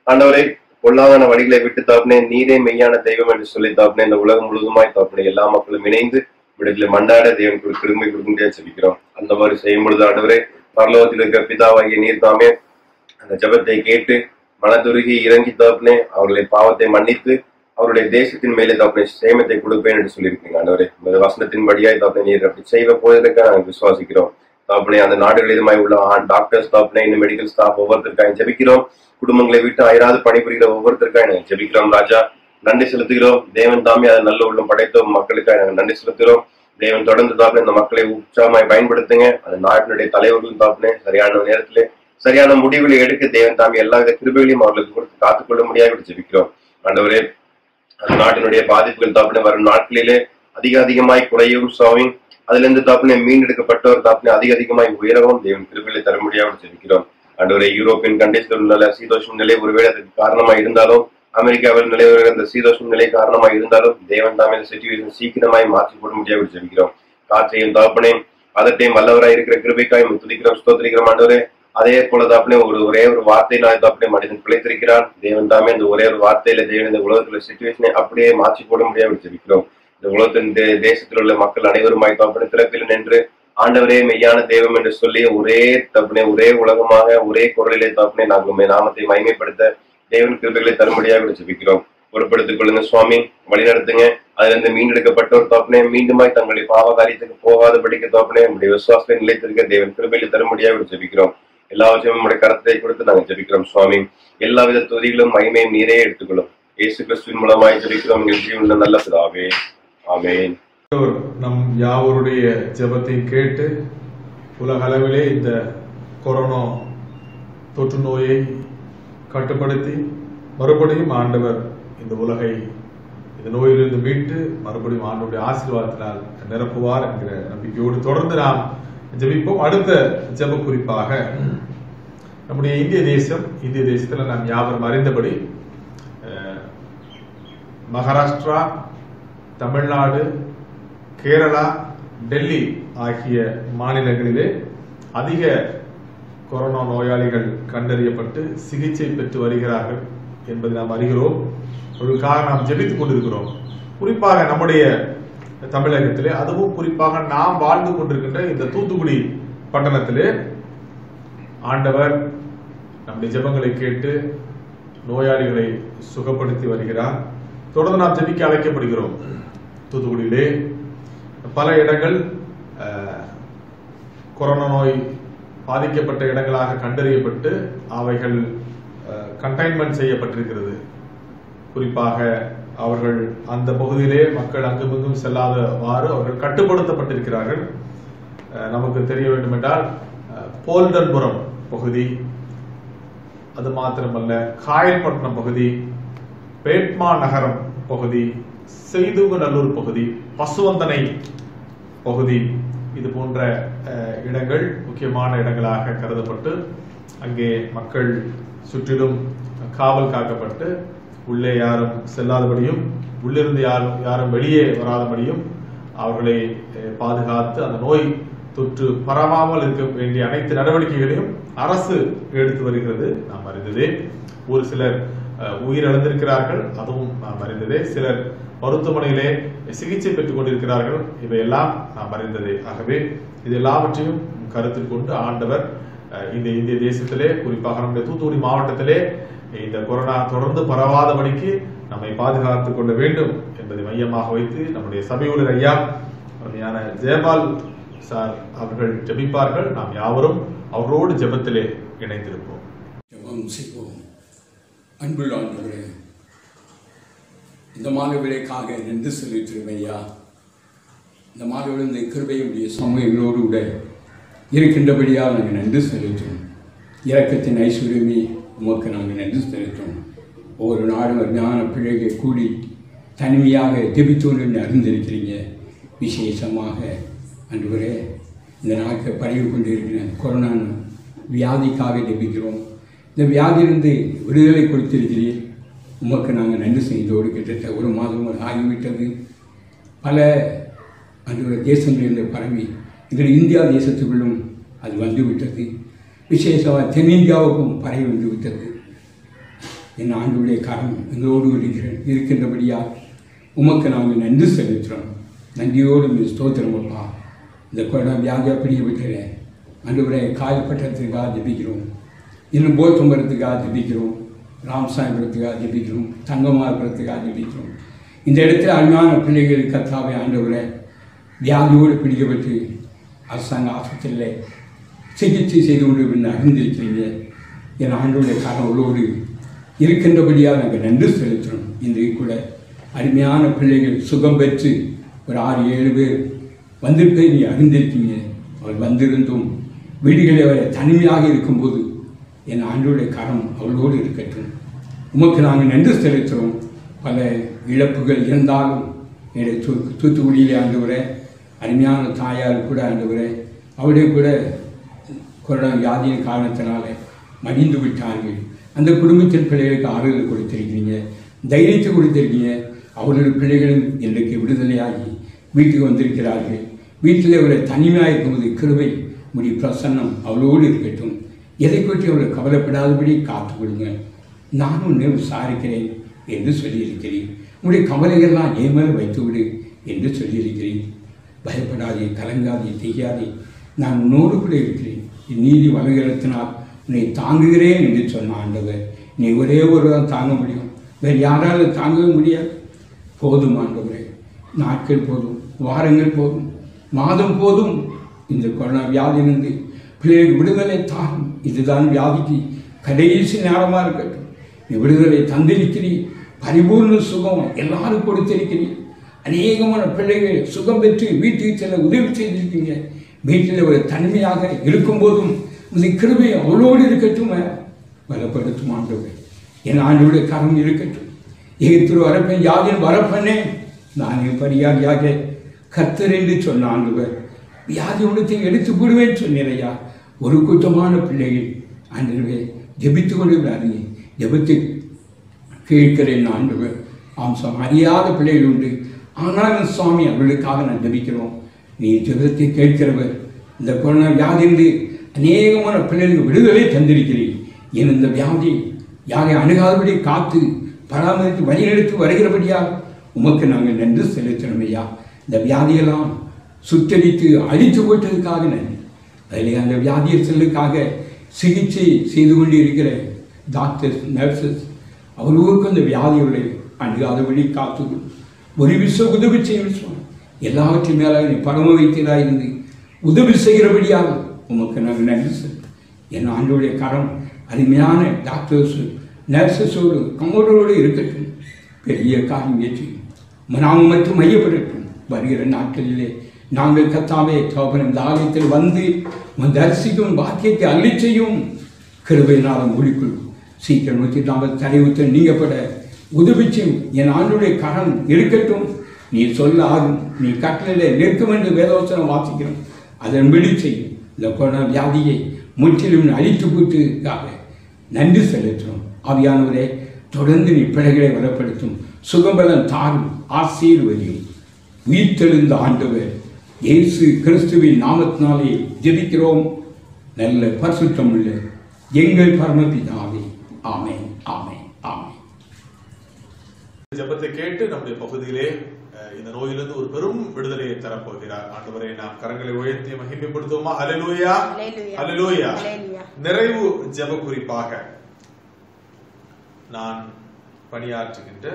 ஆண்டவரை பொல்லாதான வழிகளை விட்டு தாப்பனே நீரே மெய்யான தெய்வம் என்று சொல்லி தாப்பனே இந்த உலகம் முழுதுமாய் தாப்பனே எல்லா மக்களும் இணைந்து விடத்திலே மண்டாட தேவன் கிருபை கொடுக்க முடியாது ஜெபிக்கிறோம். அந்த மாதிரி செய்யும் பொழுது ஆண்டவரே பரலோகத்தில் இருக்கிற பிதாவாகிய நீர் தாமே அந்த ஜெபத்தை கேட்டு மனதுருகி இறங்கி தாப்பனே அவர்களை பாவத்தை மன்னித்து அவருடைய தேசத்தின் மேலே தாப்பனே சேமத்தை கொடுப்பேன் என்று சொல்லியிருக்கீங்க ஆண்டவரே. வசனத்தின் படியாய் தாப்பனே நீர் அப்படி செய்வ போவதற்காக நாங்கள் விசுவாசிக்கிறோம் தாப்பனே. அந்த நாடுகளிலுமாய் உள்ள டாக்டர்ஸ் தாப்பனே இந்த மெடிக்கல் ஸ்டாஃப் ஒவ்வொருத்தருக்காக ஜெபிக்கிறோம். குடும்பங்களை விட்டு அயராது பணிபுரிகிற ஒவ்வொருத்தருக்காக நாங்கள் ஜெபிக்கிறோம் ராஜா. நன்றி செலுத்துகிறோம். தேவன் தாமே அதை நல்ல உள்ளம் படைத்தோம் மக்களுக்காக நாங்கள் நன்றி செலுத்துகிறோம். தேவன் தொடர்ந்து தாப்பனே இந்த மக்களை உற்சாகமாய் பயன்படுத்துங்க. அந்த நாட்டினுடைய தலைவர்களும் தாப்பனே சரியான நேரத்திலே சரியான முடிவுகளை எடுக்க தேவன் தாமே எல்லா வித கிருபைகளையும் அவர்களுக்கு கொடுத்து காத்துக்கொள்ள முடியாது ஜெபிக்கிறோம் ஆண்டவரே. அந்த நாட்டினுடைய பாதிப்புகள் தாப்பனே வரும் நாட்களிலே அதிகமாய் குறையவும் சுவாமி. அதுல இருந்து தாப்பனே மீண்டெடுக்கப்பட்டவர் தாப்பனே அதிகமாய் உயரவும் தேவன் கிருபையில கிருபைகளை தர முடியாமல் ஜெபிக்கிறோம். ஆண்டவரே, யூரோப்பியன் கண்ட்ரீஸ்ல உள்ள சீதோஷம் நிலை ஒருவேளை அதுக்கு காரணமா இருந்தாலும், அமெரிக்காவில் நிலவுகிற அந்த சீதோஷம் நிலை காரணமா இருந்தாலும், தேவன் தாமே இந்த சிச்சுவேஷன் சீக்கிரமாய் மாற்றி போட முடியாமல் ஜெபிக்கிறோம். காற்றையும் தகப்பனே அதட்டையும் வல்லவராய் இருக்கிற கிருபைக்காயும் துதிக்கிறோம், ஸ்தோத்திரிக்கிறோம். ஆண்டவரே, அதே போல தாப்பனே ஒரே ஒரு வார்த்தையில தாப்பனே மனிதன் பிழைத்திருக்கிறான். தேவன் தாமே இந்த ஒரே ஒரு வார்த்தையில தேவன் இந்த உலகத்துல சிச்சுவேஷனை அப்படியே மாற்றி போட முடியாமல் ஜெபிக்கிறோம். இந்த உலகத்தின் தேசத்தில் உள்ள மக்கள் அனைவருமாய் தாப்பனே திறப்பில் நின்று ஆண்டவரே மெய்யான தெய்வம் என்று சொல்லி ஒரே தப்பனே ஒரே உலகமாக ஒரே குரலிலே தாப்பனே நாங்கள் உண்மை நாமத்தை மகிமைப்படுத்த தேவன் கிருபைகளை தரும்படியாக ஜெபிக்கிறோம். பொறுப்படுத்திக் கொள்ளுங்க சுவாமி, வழி நடத்துங்க. அதுல இருந்து மீண்டெடுக்கப்பட்டோர் தாப்பனே மீண்டுமாய் தங்களுடைய பாவ காரியத்துக்கு போகாதபடிக்க தாப்பனே உங்களுடைய விசுவாசத்தை நிலைத்திருக்க தேவன் கிருபைகளை தரும்படியாக ஜெபிக்கிறோம். எல்லாவற்றையும் நம்முடைய கருத்தை கொடுத்து நாங்கள் ஜெபிக்கிறோம் சுவாமி. எல்லாவித துதிகளும் மகிமையும் நீரே எடுத்துக்கொள்ளும். இயேசு கிறிஸ்துவின் மூலமாய் ஜெபிக்கிறோம் எங்கள் ஜீவனுள்ள நல்ல பிதாவே, ஆமென். நம் யாவருடைய ஜெபத்தை கேட்டு உலக அளவிலே இந்த கொரோனா தொற்று நோயை கட்டுப்படுத்தி மறுபடியும் ஆண்டவர் இந்த உலகை இந்த நோயிலிருந்து மீட்டு மறுபடியும் ஆண்டவருடைய ஆசீர்வாதத்தினால் நிரப்புவார் என்கிற நம்பிக்கையோடு தொடர்ந்து நாம் ஜெபிப்போம். அடுத்த ஜெப குறிப்பாக நம்முடைய இந்திய தேசத்தில் நாம் யாவரும் அறிந்தபடி மகாராஷ்டிரா, தமிழ்நாடு, கேரளா, டெல்லி ஆகிய மாநிலங்களிலே அதிக கொரோனா நோயாளிகள் கண்டறியப்பட்டு சிகிச்சை பெற்று வருகிறார்கள் என்பதை நாம் அறிகிறோம். அதற்காக நாம் ஜெபித்துக் கொண்டிருக்கிறோம். குறிப்பாக நம்முடைய தமிழகத்திலே, அதுவும் குறிப்பாக நாம் வாழ்ந்து கொண்டிருக்கின்ற இந்த தூத்துக்குடி பட்டணத்திலே ஆண்டவர் நம்முடைய ஜெபங்களை கேட்டு நோயாளிகளை சுகப்படுத்தி வருகிறார். தொடர்ந்து நாம் ஜெபிக்க அழைக்கப்படுகிறோம். தூத்துக்குடியிலே பல இடங்கள் கொரோனா நோய் பாதிக்கப்பட்ட இடங்களாக கண்டறியப்பட்டு அவைகள் கண்டைன்மெண்ட் செய்யப்பட்டிருக்கிறது. குறிப்பாக அவர்கள் அந்த பகுதியிலே மக்கள் அங்குமிங்கும் செல்லாதவாறு அவர்கள் கட்டுப்படுத்தப்பட்டிருக்கிறார்கள். நமக்கு தெரிய வேண்டும் என்றால் போல்டன்புரம் பகுதி, அது மாத்திரமல்ல காயல்பட்டினம் பகுதி, பேட்மா நகரம் பகுதி, செய்துகநல்லூர் பகுதி, பசுவந்தனை பகுதி, இது போன்ற இடங்கள் முக்கியமான இடங்களாக கருதப்பட்டு அங்கே மக்கள் சுற்றிலும் காவல் காக்கப்பட்டு உள்ளே யாரும் செல்லாதபடியும் உள்ளிருந்து யாரும் வெளியே வராதபடியும் அவர்களை பாதுகாத்து அந்த நோய் தொற்று பரவாமல் இருக்க வேண்டிய அனைத்து நடவடிக்கைகளையும் அரசு எடுத்து வருகிறது. நாம் அறிந்ததே. ஒரு சிலர் உயிரிழந்திருக்கிறார்கள், அதுவும் நாம் அறிந்ததே. சிலர் மருத்துவமனையிலே சிகிச்சை பெற்றுக் கொண்டிருக்கிறார்கள், இவையெல்லாம் நாம் அறிந்ததே. ஆகவே இது எல்லாவற்றையும் கருத்தில் கொண்டு ஆண்டவர் இந்த இந்திய தேசத்திலே, குறிப்பாக நம்முடைய தூத்துக்குடி மாவட்டத்திலே இந்த கொரோனா தொடர்ந்து பரவாதபடிக்கு நம்மை பாதுகாத்துக் கொள்ள வேண்டும் என்பதை மையமாக வைத்து நம்முடைய சபையுள்ள ஐயா அருமையான ஜெயபால் சார் அவர்கள் ஜெபிப்பார்கள். நாம் யாவரும் அவரோடு ஜெபத்திலே இணைந்திருப்போம். ஜெபம் செய்வோம். அன்புள்ள ஆண்டவரே, இந்த மாதவிலைக்காக நன்றி செலுத்துகிறோம் ஐயா. இந்த மாதவிலை இந்த கிருபையுடைய சமூகங்களோடு கூட இருக்கின்றபடியாக நாங்கள் நன்றி செலுத்துவோம். இரக்கத்தின் ஐஸ்வர்யமே உமக்கு நாங்கள் நன்றி செலுத்துவோம். ஒவ்வொரு நாடும் ஞான பிள்ளைகள் கூடி தனிமையாக ஜெபித்தோன்னு அறிந்திருக்கிறீங்க. விசேஷமாக ஆண்டவரே, இந்த நாட்கள் பரவி கொண்டிருக்கிற கொரோனா வியாதிக்காக ஜெபிக்கிறோம். இந்த வியாதியிலிருந்து விடுதலை கொடுத்திருக்கிறீர். உமக்கு நாங்கள் நன்றி செய்தோடு கிட்டத்தட்ட ஒரு மாதம் ஆகிவிட்டது. பல அந்த தேசங்களிலிருந்து பரவி இதில் இந்தியா தேசத்துக்குள்ளும் அது வந்துவிட்டது. விசேஷமாக தென்னிந்தியாவுக்கும் பரவி வந்துவிட்டது. என் ஆண்டுடைய கரம் எங்களோடு இருக்கின்றபடியாக உமக்கு நாங்கள் நன்றி செலுத்துகிறோம். நன்றியோடு ஸ்தோத்திரம் அப்பா. இந்த கொரோனா வியாதி அப்படியே விட்டுற ஆண்டவரே, காயப்பட்டதுக்காக ஜெபிக்கிறோம். இன்னும் போத்தும்பரத்துக்காக ஜெபிக்கிறோம். ராமசாயபுரத்துக்காக ஜெபிக்கிறோம். தங்கமாபுரத்துக்காக ஜெபிக்கிறோம். இந்த இடத்துல அருமையான பிள்ளைகள் கர்த்தாவே ஆண்டவரே வியாதியோடு பிடிக்கப்பட்டு அரசாங்க ஆஸ்பத்திரியில் சிகிச்சை செய்து கொண்டு அறிந்திருக்கிறீங்க. என் ஆண்டோடைய கனவுகளோடு இருக்கின்றபடியாக நாங்கள் நன்றி செலுத்துகிறோம். இன்றைக்கு கூட அருமையான பிள்ளைகள் சுகம் பெற்று ஒரு 6-7 பேர் வந்திருப்பதை நீ அறிந்திருக்கீங்க. அவர் வந்திருந்தும் வீடுகளில் அவரை தனிமையாக இருக்கும்போது என் ஆண்டோடைய கரம் அவளோடு இருக்கட்டும். உமக்கு நாங்கள் நன்றி செலுத்துகிறோம். பல இழப்புகள் இருந்தாலும் என்னுடைய தூத்துக்குடியிலே ஆண்டவரே அருமையான தாயார் கூட ஆண்டவரே அவருடைய கூட கொரோனா வியாதியின் காரணத்தினால மடிந்து விட்டார்கள். அந்த குடும்பத்தின் பிள்ளைகளுக்கு ஆறுதல் கொடுத்திருக்கிறீங்க, தைரியத்தை கொடுத்திருக்கீங்க. அவர்களுடைய பிள்ளைகளும் இன்றைக்கு விடுதலையாகி வீட்டுக்கு வந்திருக்கிறார்கள். வீட்டில் அவரை தனிமையாக இருக்கும்போது கிருபை முடி பிரசன்னம் அவளோடு இருக்கட்டும். எதை பற்றி அவளை கவலைப்படாதபடி காத்துக்கொள்ளுங்க. நான் உன்னை விசாரிக்கிறேன் என்று சொல்லியிருக்கிறேன். உங்களுடைய கவலைகள்லாம் என் மேலே வைத்துவிடு என்று சொல்லியிருக்கிறேன். பயப்படாதே, கலங்காதே, செய்யாதே, நான் உன்னோடு கூட இருக்கிறேன். என் நீதி வலுகிறத்தினால் உன்னை தாங்குகிறேன் என்று சொன்ன ஆண்டவர். நீ ஒரே ஒருவன் தாங்க முடியும், வேறு யாராலும் தாங்கவே முடியாது. போதும் ஆண்டவரே, நாட்கள் போதும், வாரங்கள் போதும், மாதம் போதும். இந்த கொரோனா வியாதியிலிருந்து பிள்ளைகளுக்கு விடுதலை தாகும். இதுதான் வியாதிக்கு கடைசி நேரமாக இருக்கட்டும். நீ விடுதலை தந்திருக்கிறீர், பரிபூர்ண சுகம் எல்லாரும் கொடுத்திருக்கிறீர். அநேகமான பிள்ளைகள் சுகம் பெற்று வீட்டுக்கு செல்ல உதவி செய்திருக்கீங்க. வீட்டில் ஒரு தனிமையாக இருக்கும்போதும் இந்த கிருபை அவளோடு இருக்கட்டும், பலப்படுத்தும் ஆண்டவர். என் ஆண்டோடைய கரம் இருக்கட்டும். எகிப்து வரப்பேன், யாதின் வரப்பண்ணே, நான் பரியாதியாக கர்த்தர் என்று சொன்ன ஆண்டவர். வியாதி உணத்தை எடுத்து விடுவேன் சொன்னேனையா. ஒரு கூட்டமான பிள்ளைகள் ஆண்டவரே ஜெபித்து கொண்டு விடாதீங்க, ஜெபத்தை கேட்கிறேன் ஆண்டவர். ஆம்சம் அறியாத பிள்ளைகள் உண்டு, ஆனாலும் சுவாமி அவர்களுக்காக நான் ஜெபிக்கிறோம். நீ ஜெபத்தை கேட்கிறவர். இந்த கொரோனா வியாதியிலிருந்து அநேகமான பிள்ளைகளுக்கு விடுதலை தந்திருக்கிறீர். என் இந்த வியாதி யாரை அணுகாதபடி காத்து பராமரித்து வழிநடத்தி வருகிறபடியாக உமக்கு நாங்கள் நன்றி செலுத்தணும் ஐயா. இந்த வியாதியெல்லாம் சுத்தரித்து அழித்து போட்டதுக்காக நன்றி. அதில் அந்த வியாதியர்களுக்காக சிகிச்சை செய்து கொண்டு இருக்கிற டாக்டர்ஸ், நர்சஸ் அவர்களுக்கு அந்த வியாதிகளை அணுகாதபடி காத்து ஒரு விஷயம் உதவி செய்யணும். எல்லாவற்றையும் மேலாக நீ பரம வைத்ததாக இருந்து உதவி செய்கிறபடியாக உமக்கு நாங்கள் நன்றி செலுத்தோம். என் ஆண்டோடைய கரம் அருமையான டாக்டர்ஸ், நர்சஸோடு கமோடரோடு இருக்கட்டும். பெரிய காரியம் ஏற்றி நாம் மட்டும் மையப்படட்டும். வருகிற நாட்களிலே நாங்கள் கத்தாவே தகப்பன் இந்த ஆலயத்தில் வந்து தரிசிக்கும் பாக்கியத்தை அள்ளி செய்யும். கிருபையினால் முடிக்குள் சீக்கிரம் 104 தலைவுத்த நீங்கப்பட உதவி செய்யும். என் ஆண்டுடைய கரம் இருக்கட்டும். நீ சொல்ல ஆகும், நீ கட்டளையில் நிற்கும் என்று வேதவசனம் வாசிக்கிறோம். அதன்படி செய்யும். இந்த கொரோனா வியாதியை முற்றிலும் அழித்து போட்டுக்காக நன்றி செலுத்துகிறோம். ஆவியானவரே, தொடர்ந்து நீ பிள்ளைகளை வளப்படுத்தும், சுகபலம் தாரும், ஆசீர்வதியும். உயிர்த்தெழுந்த ஆண்டவர் இயேசு கிறிஸ்துவின் நாமத்தினாலே ஜெபிக்கிறோம் நல்ல பரிசுத்தம் உள்ள எங்கள் பரமபிதாவே. ஆமென், ஆமென், ஆமென். ஜெபத்தை கேட்டு நம்முடைய பகுதியிலே இந்த நோயிலிருந்து ஒரு பெரும் விடுதலையை தரப்போகிறார் ஆண்டவரை. நாம் கரங்களை உயர்த்தி மகிமைப்படுத்துவோமா? ஹல்லேலூயா, ஹல்லேலூயா. நிறைவு ஜெப குறிப்பாக நான் பணியாற்றுகின்ற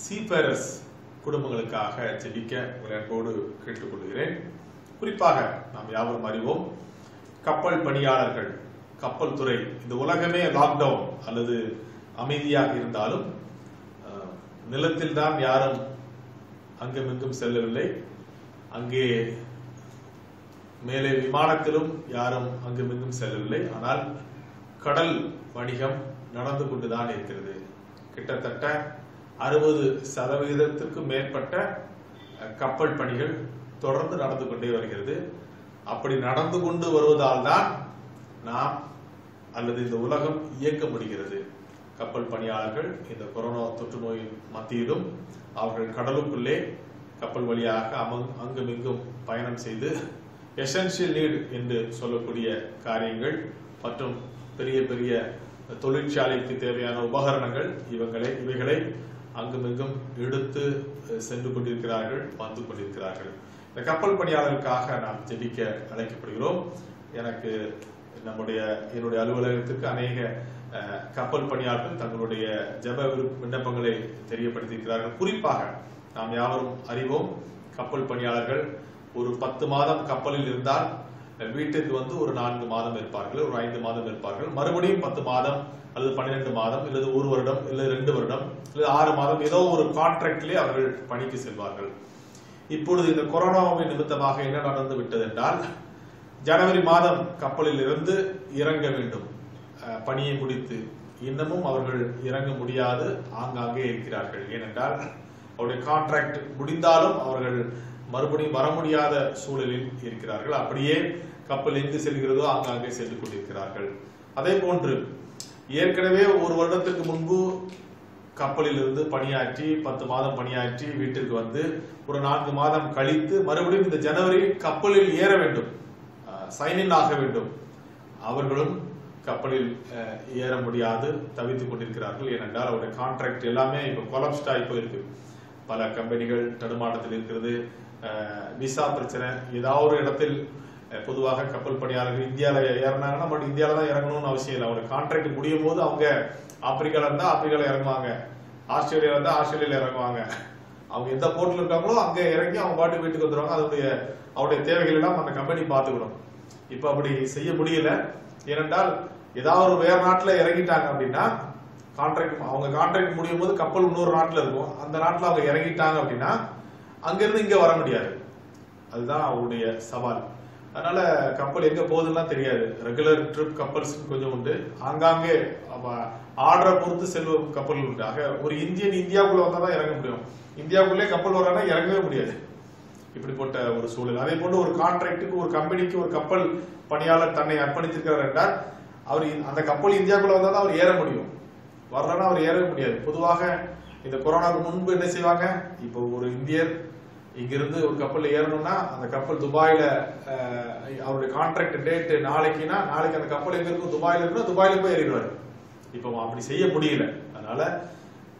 சீபரஸ் குடும்பங்களுக்காக ஜெபிக்க உங்களோடு கேட்டுக்கொள்கிறேன். குறிப்பாக நாம் யாவரும் அறிவோம், கப்பல் பணியாளர்கள், கப்பல் துறை, இந்த உலகமே லாக்டவுன் அல்லது அமைதியாக இருந்தாலும் நிலத்தில் தான் யாரும் அங்குமிங்கும் செல்லவில்லை. அங்கே மேலே விமானத்திலும் யாரும் அங்குமிங்கும் செல்லவில்லை. ஆனால் கடல் வணிகம் நடந்து கொண்டுதான் இருக்கிறது. கிட்டத்தட்ட 60% மேற்பட்ட கப்பல் பணிகள் தொடர்ந்து நடந்து கொண்டே வருகிறது. அப்படி நடந்து கொண்டு வருவதால் தான் நாம் அல்லது இந்த உலகம் இயக்க முடிகிறது. கப்பல் பணியாளர்கள் இந்த கொரோனா தொற்று நோயின் மத்தியிலும் அவர்கள் கடலுக்குள்ளே கப்பல் வழியாக அங்குமிங்கும் பயணம் செய்து எசென்சியல் நீட் என்று சொல்லக்கூடிய காரியங்கள் மற்றும் பெரிய பெரிய தொழிற்சாலைக்கு தேவையான உபகரணங்கள் இவைகளை அங்குமிங்கும் எடுத்து சென்று கொண்டிருக்கிறார்கள், வந்து கொண்டிருக்கிறார்கள். இந்த கப்பல் பணியாளர்களுக்காக நாம் ஜெபிக்க அழைக்கப்படுகிறோம். என்னுடைய அலுவலகத்துக்கு அநேக கப்பல் பணியாளர்கள் தங்களுடைய ஜெப விண்ணப்பங்களை தெரியப்படுத்தியிருக்கிறார்கள். குறிப்பாக நாம் யாவரும் அறிவோம், கப்பல் பணியாளர்கள் ஒரு 10 மாதம் கப்பலில் இருந்தால் வீட்டுக்கு வந்து ஒரு 4 மாதம் இருப்பார்கள், ஒரு 5 மாதம் இருப்பார்கள். மறுபடியும் 10 மாதம் அல்லது 12 மாதம் அல்லது 1 வருடம் அல்லது 2 வருடம் அல்லது 6 மாதம் ஏதோ ஒரு கான்ட்ராக்டிலே அவர்கள் பணிக்கு செல்வார்கள். இப்பொழுது இந்த கொரோனாவின் நிமித்தமாக என்ன நடந்து விட்டது என்றால், ஜனவரி மாதம் கப்பலில் இருந்து இறங்க வேண்டும் பணியை முடித்து. இன்னமும் அவர்கள் இறங்க முடியாது, ஆங்காங்கே இருக்கிறார்கள். ஏனென்றால் அவருடைய கான்ட்ராக்ட் முடிந்தாலும் அவர்கள் மறுபடியும் வர முடியாத சூழலில் இருக்கிறார்கள். அப்படியே கப்பல் எங்கு செல்கிறதோ அங்காங்கே சென்று கொண்டிருக்கிறார்கள். அதே போன்று ஏற்கனவே ஒரு வருடத்திற்கு முன்பு கப்பலில் இருந்து பணியாற்றி 10 மாதம் பணியாற்றி வீட்டிற்கு வந்து ஒரு 4 மாதம் கழித்து மறுபடியும் இந்த ஜனவரி கப்பலில் ஏற வேண்டும், சைன் ஆக வேண்டும். அவர்களும் கப்பலில் ஏற முடியாது தவித்துக் கொண்டிருக்கிறார்கள். ஏனென்றால் அவருடைய கான்ட்ராக்ட் எல்லாமே இப்ப கொலாப்ஸ்ட் ஆகி போயிருக்கு. பல கம்பெனிகள் தடுமாட்டத்தில் இருக்கிறது. விசா பிரச்சனை. ஏதாவது ஒரு இடத்தில் பொதுவாக கப்பல் பணியாளர்கள் இந்தியாவில் ஏறினாங்கன்னா பட் இந்தியாவில தான் இறங்கணும்னு அவசியம் இல்லை. அவருடைய கான்ட்ராக்ட் முடியும் போது அவங்க ஆப்பிரிக்கால இருந்தா ஆப்பிரிக்கால இறங்குவாங்க, ஆஸ்திரேலியா இருந்தா ஆஸ்திரேலியால இறங்குவாங்க. அவங்க எந்த போர்ட்ல இருக்காங்களோ அங்க இறங்கி அவங்க பாட்டு வீட்டுக்கு வந்துடுவாங்க. அவருடைய தேவைகள் எல்லாம் அந்த கம்பெனி பார்த்துக்கணும். இப்ப அப்படி செய்ய முடியல. ஏனென்றால் ஏதாவது ஒரு வேற நாட்டுல இறங்கிட்டாங்க அப்படின்னா அவங்க கான்ட்ராக்ட் முடியும் போது கப்பல் இன்னொரு நாட்டுல இருக்கும். அந்த நாட்டுல அவங்க இறங்கிட்டாங்க அப்படின்னா அங்கிருந்து இங்க வர முடியாது. அதுதான் அவருடைய சவால். அதனால கப்பல் எங்க போகுதுன்னா தெரியாது. ரெகுலர் ட்ரிப் கப்பல்ஸ் கொஞ்சம் உண்டு, ஆங்காங்கே ஆர்டரை பொறுத்து செல்வ கப்பல் உண்டு. ஆக ஒரு இந்தியாவுக்குள்ள வந்தா தான் இறங்க முடியும். இந்தியாவுக்குள்ளே கப்பல் வரானா இறங்கவே முடியாது. இப்படிப்பட்ட ஒரு சூழல். அதே போன்று ஒரு கான்ட்ராக்டுக்கு ஒரு கம்பெனிக்கு ஒரு கப்பல் பணியாளர் தன்னை அர்ப்பணித்திருக்கிறார் என்றால் அவர் அந்த கப்பல் இந்தியாவுக்குள்ள வந்தா தான் அவர் ஏற முடியும். வரலன்னா அவர் ஏறவே முடியாது. பொதுவாக இந்த கொரோனாவுக்கு முன்பு என்ன செய்வாங்க, இப்போ ஒரு இந்தியர் இங்கிருந்து ஒரு கப்பல் ஏறணும்னா அந்த கப்பல் துபாயில அவருடைய கான்ட்ராக்ட் டேட் நாளைக்குன்னா நாளைக்கு அந்த கப்பல் எங்க இருக்கும், துபாயில இருக்குன்னா துபாயில போய் ஏறிடுவாரு. இப்போ அப்படி செய்ய முடியல. அதனால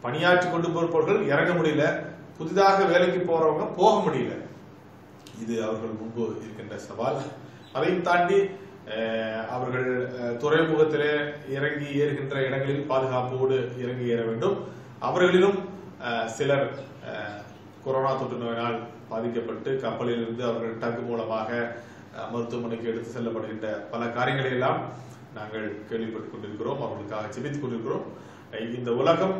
பணியாற்றி கொண்டு போறவர்கள் இறங்க முடியல, புதிதாக வேலைக்கு போறவங்க போக முடியல. இது அவர்கள் முன்பு இருக்கின்ற சவால். அதையும் தாண்டி அவர்கள் துறைமுகத்திலே இறங்கி ஏறுகின்ற இடங்களில் பாதுகாப்போடு இறங்கி ஏற வேண்டும். அவர்களிலும் சிலர் கொரோனா தொற்று நோயினால் பாதிக்கப்பட்டு கப்பலில் இருந்து அவர்கள் டக் மூலமாக மருத்துவமனைக்கு எடுத்து செல்லப்படுகின்ற பல காரியங்களை எல்லாம் நாங்கள் கேள்விப்பட்டுக் கொண்டிருக்கிறோம். அவர்களுக்காக ஜெபித்துக் கொண்டிருக்கிறோம். இந்த உலகம்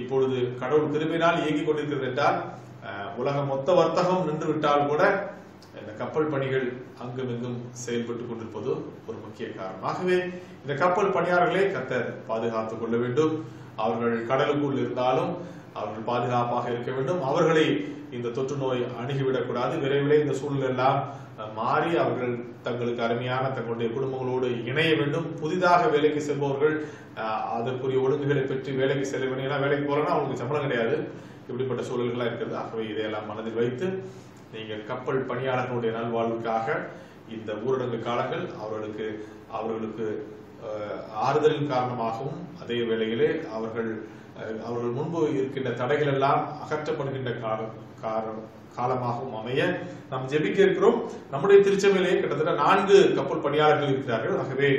இப்பொழுது கடவுள் கிருபையினால் இயங்கிக் கொண்டிருக்கிறது என்றால் உலகம் மொத்த வர்த்தகம் நின்று விட்டால் கூட இந்த கப்பல் பணிகள் அங்கும் இங்கும் செயல்பட்டுக் கொண்டிருப்பது ஒரு முக்கிய காரணம். ஆகவே இந்த கப்பல் பணியாளர்களை கர்த்தர் பாதுகாத்துக் கொள்ள வேண்டும். அவர்கள் கடலுக்குள் இருந்தாலும் அவர்கள் பாதுகாப்பாக இருக்க வேண்டும். அவர்களை இந்த தொற்று நோய் அணுகிவிடக்கூடாது. விரைவிலே இந்த சூழல் எல்லாம் மாறி அவர்கள் தங்களுக்கு அருமையான தங்களுடைய குடும்பங்களோடு இணைய வேண்டும். புதிதாக வேலைக்கு செல்பவர்கள் அதற்குரிய ஒழுங்குகளை பெற்று வேலைக்கு செல்ல வேண்டும். ஏன்னா வேலைக்கு போறோம்னா அவங்களுக்கு சம்பளம் கிடையாது. இப்படிப்பட்ட சூழல்கள்லாம் இருக்கிறது. ஆகவே இதையெல்லாம் மனதில் வைத்து நீங்கள் கப்பல் பணியாளர்களுடைய நல்வாழ்வுக்காக இந்த ஊரடங்கு காலங்கள் அவர்களுக்கு ஆறுதலின் காரணமாகவும் அதே வேளையிலே அவர்கள் முன்பு இருக்கின்ற தடைகள் எல்லாம் அகற்றப்படுகின்ற காலமாகவும் அமைய நாம் ஜெபிக்க இருக்கிறோம். நம்முடைய திருச்சபையிலே கிட்டத்தட்ட 4 கப்பல் பணியாளர்கள் இருக்கிறார்கள். ஆகவே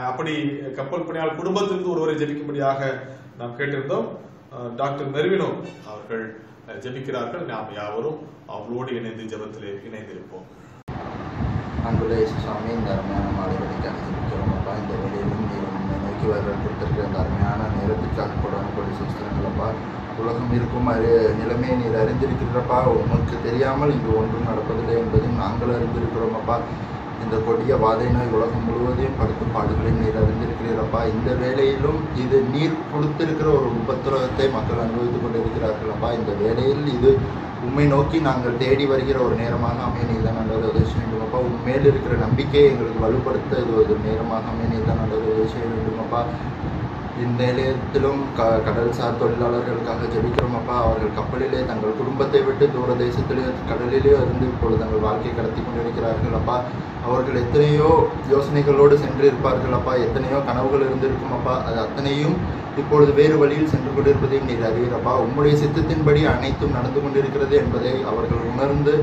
அப்படி கப்பல் பணியாளர் குடும்பத்திற்கு ஒருவரை ஜெபிக்கும்படியாக நாம் கேட்டிருந்தோம். டாக்டர் மெர்வினோ அவர்கள் ஜெபிக்கிறார்கள். நாம் யாவரும் அவர்களோடு இணைந்து ஜெபத்திலே இணைந்திருப்போம். அன்புள்ள சுவாமி, இந்த அருமையான மாலை வேலைக்காக ஜெபிக்கிறோம் அப்பா. இந்த வேலையிலும் நீர் நோக்கி வர கொடுத்திருக்கிற இந்த அருமையான நேரத்துக்காக கொடி சுஸ்திரங்களப்பா. உலகம் இருக்கும் நிலைமையை நீர் அறிந்திருக்கிறப்பா. உமக்கு தெரியாமல் இங்கு ஒன்றும் நடப்பதில்லை என்பதையும் நாங்கள் அறிந்திருக்கிறோம் அப்பா. இந்த கொடிய வாதை நோய் உலகம் முழுவதையும் படுத்தும் பாடுகளையும் நீர் அறிந்திருக்கிறீரப்பா. இந்த வேளையிலும் இது நீர் கொடுத்திருக்கிற ஒரு உபத்திரவத்தை மக்கள் அனுபவித்துக் கொண்டிருக்கிறார்கள் அப்பா. இந்த வேளையில் இது உண்மை நோக்கி நாங்கள் தேடி வருகிற ஒரு நேரமாக அமைய நீர் தான் நல்ல உதவி செய்ய வேண்டும் அப்பா. உண்மையில் இருக்கிற நம்பிக்கையை எங்களுக்கு வலுப்படுத்த இது ஒரு நேரமாக அமைய நீர் தான் நல்ல உதவி செய்ய வேண்டும் அப்பா. இந்த நிலையத்திலும் கடல்சார் தொழிலாளர்களுக்காக ஜெபிக்கிறோம் அப்பா. அவர்கள் கப்பலிலே தங்கள் குடும்பத்தை விட்டு தூர தேசத்திலே கடலிலே இருந்து இப்பொழுது தங்கள் வாழ்க்கை கடத்தி கொண்டிருக்கிறார்கள் அப்பா. அவர்கள் எத்தனையோ யோசனைகளோடு சென்று இருப்பார்கள் அப்பா. எத்தனையோ கனவுகள் இருந்திருக்கும் அப்பா. அது அத்தனையும் இப்பொழுது வேறு வழியில் சென்று கொண்டிருப்பதையும் நீர் அறிவீரப்பா. உம்முடைய சித்தத்தின்படி அனைத்தும் நடந்து கொண்டிருக்கிறது என்பதை அவர்கள் உணர்ந்து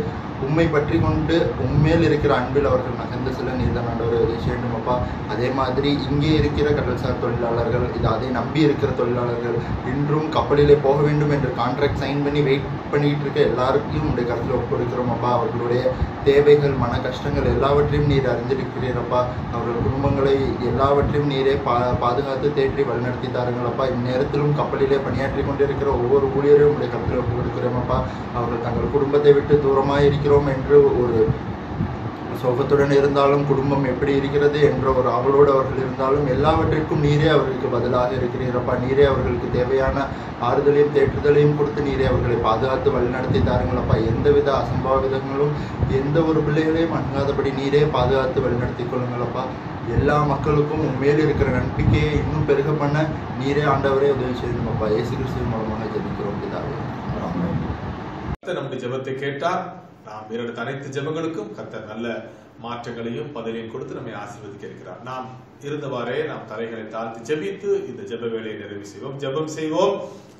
உண்மை பற்றி கொண்டு உண்மையில் இருக்கிற அன்பில் அவர்கள் நகர்ந்து செல்ல நீர் தான் ஆண்டவரை உதவி செய்யணும் அப்பா. அதே மாதிரி இங்கே இருக்கிற கடல்சார் தொழிலாளர்கள், அதை நம்பி இருக்கிற தொழிலாளர்கள், இன்றும் கப்பலிலே போக வேண்டும் என்று கான்ட்ராக்ட் சைன் பண்ணி வெயிட் பண்ணிட்டு இருக்க எல்லாருக்கும் உங்களுடைய கருத்தில் ஒப்புக்கொடுக்கிறோம் அப்பா. அவர்களுடைய தேவைகள், மன கஷ்டங்கள் எல்லாவற்றையும் நீர் அறிந்திருக்கிறீரப்பா. அவர்கள் குடும்பங்களை எல்லாவற்றையும் நீரே பாதுகாத்து தேற்றி வழிநடத்தி தாருங்கள் அப்பா. இந்நேரத்திலும் கப்பலிலே பணியாற்றி கொண்டிருக்கிற ஒவ்வொரு ஊழியரையும் உங்களுடைய கருத்தில் ஒப்புக்கொடுக்கிறோம் அப்பா. அவர்கள் தங்கள் குடும்பத்தை விட்டு தூரமாக இருக்கிறோம் என்று ஒரு சோகத்துடன் இருந்தாலும் குடும்பம் எப்படி இருக்கிறது என்ற ஒரு அவளோடு அவர்கள் இருந்தாலும் எல்லாவற்றிற்கும் நீரே அவர்களுக்கு பதிலாக இருக்கிறீரப்பா. நீரே அவர்களுக்கு தேவையான ஆறுதலையும் தேற்றுதலையும் கொடுத்து நீரே அவர்களை பாதுகாத்து வழிநடத்தி தாருங்களப்பா. எந்தவித அசம்பாவிதங்களும் எந்த ஒரு பிள்ளைகளையும் அணுகாதபடி நீரே பாதுகாத்து வழிநடத்தி கொள்ளுங்களப்பா. எல்லா மக்களுக்கும் உண்மையில் இருக்கிற நம்பிக்கையை இன்னும் பெருக பண்ண நீரே ஆண்டவரே உதவி செய்யணுமப்பா. இயேசு கிறிஸ்துவின் மூலமாக ஜெபிக்கிறோம் பிதாவே. ஆமென். நம்முடைய ஜெபத்தை கேட்டார். நாம் வேறெடுத்த அனைத்து ஜெபங்களுக்கும் கர்த்தர் நல்ல மாற்றங்களையும் பதிலையும் கொடுத்து நம்மை ஆசீர்வதிக்க இருக்கிறார். நாம் இருந்தவாறே நாம் தலைகளை தாழ்த்தி ஜெபித்து இந்த ஜெப வேலையை நிறைவு செய்வோம். ஜெபம் செய்வோம்.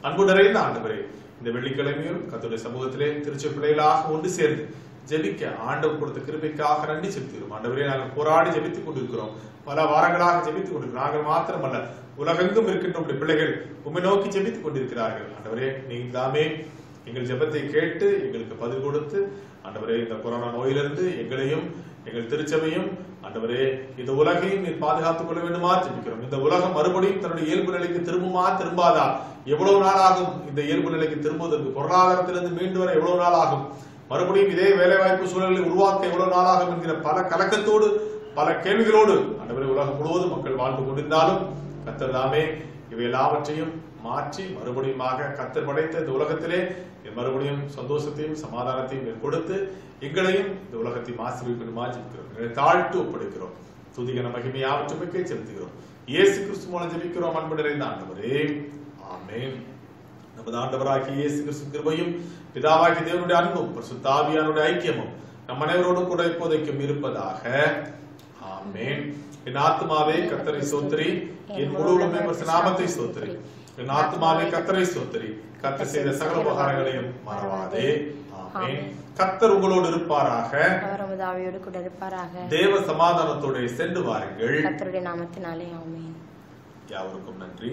அன்பு நிறைந்த ஆண்டவரே, இந்த வெள்ளிக்கிழமையும் கர்த்தருடைய சமூகத்திலே திருச்சபை பிள்ளைகளாக ஒன்று சேர்ந்து ஜெபிக்க ஆண்டவர் கொடுத்த கிருபைக்காக நன்றி செலுத்துகிறோம். ஆண்டவரே, நாங்கள் போராடி ஜெபித்துக் கொண்டிருக்கிறோம். பல வாரங்களாக ஜெபித்துக் கொண்டிருக்கிறோம். நாங்கள் மாத்திரமல்ல, உலகெங்கும் இருக்கின்ற உங்களுடைய பிள்ளைகள் உம்மை நோக்கி ஜெபித்துக் கொண்டிருக்கிறார்கள். ஆண்டவரே, நீங்க தாமே எங்கள் ஜெபத்தை கேட்டு எங்களுக்கு பதில் கொடுத்து ஆண்டவரே, இந்த கொரோனா நோயிலிருந்து எங்களையும் எங்கள் திருச்சபையும் ஆண்டவரே இந்த உலகையும் நீர் பாதுகாத்துக் கொள்ள வேண்டுமா ஜெபிக்கிறோம். இந்த உலகம் மறுபடியும் தன்னுடைய இயல்பு நிலைக்கு திரும்புமா திரும்பாதா? எவ்வளவு நாள் ஆகும் இந்த இயல்பு நிலைக்கு திரும்புவதற்கு? பொருளாதாரத்திலிருந்து மீண்டு வர எவ்வளவு நாள் ஆகும்? மறுபடியும் இதே வேலைவாய்ப்பு சூழலை உருவாக்க எவ்வளவு நாளாகும் என்கிற பல கலக்கத்தோடு பல கேள்விகளோடு ஆண்டவரே உலகம் முழுவதும் மக்கள் வாழ்ந்து கொண்டிருந்தாலும் கர்த்தர் தாமே இவை எல்லாவற்றையும் மாற்றி மறுபடியுமாக கர்த்தர் படைத்த இந்த உலகத்திலே மறுபடியும் சந்தோஷத்தையும் சமாதானத்தையும் கொடுத்து எங்களையும் இந்த உலகத்தையும் ஆசீர்வதிக்கணுமா ஜெபிக்கிறோம். எங்களை தாழ்த்து ஒப்படைக்கிறோம். துதிகன மகிமையாவற்றுமைக்கே செலுத்துகிறோம். இயேசு கிறிஸ்து மூலம் ஜெபிக்கிறோம். அன்பு நிறைந்த ஆண்டவரே, ஆமென். நமது ஆண்டவராகிய இயேசு கிறிஸ்து கிருபையும் பிதாவாகிய தேவனுடைய அன்பும் பரிசுத்த ஆவியானுடைய ஐக்கியமும் நம் அனைவரோடும் கூட இப்போதைக்கும் இருப்பதாக. ஆமென். என் ஆத்துமாவே கர்த்தரை ஸ்தோத்திரி, என் முழு உள்ளமே பரிசுத்த நாமத்தை ஸ்தோத்திரி. என் ஆத்துமாவே கர்த்தரை ஸ்தோத்திரி, கர்த்தர் செய்த சகல உபகாரங்களையும் மறவாதே. ஆமென். கர்த்தர் உங்களோடு இருப்பாராக. ஆவியோடு கூட இருப்பாராக. தேவ சமாதானத்தோட சென்று வாருங்கள். கர்த்தருடைய நாமத்தினாலே ஆமென். யாவருக்கும் நன்றி.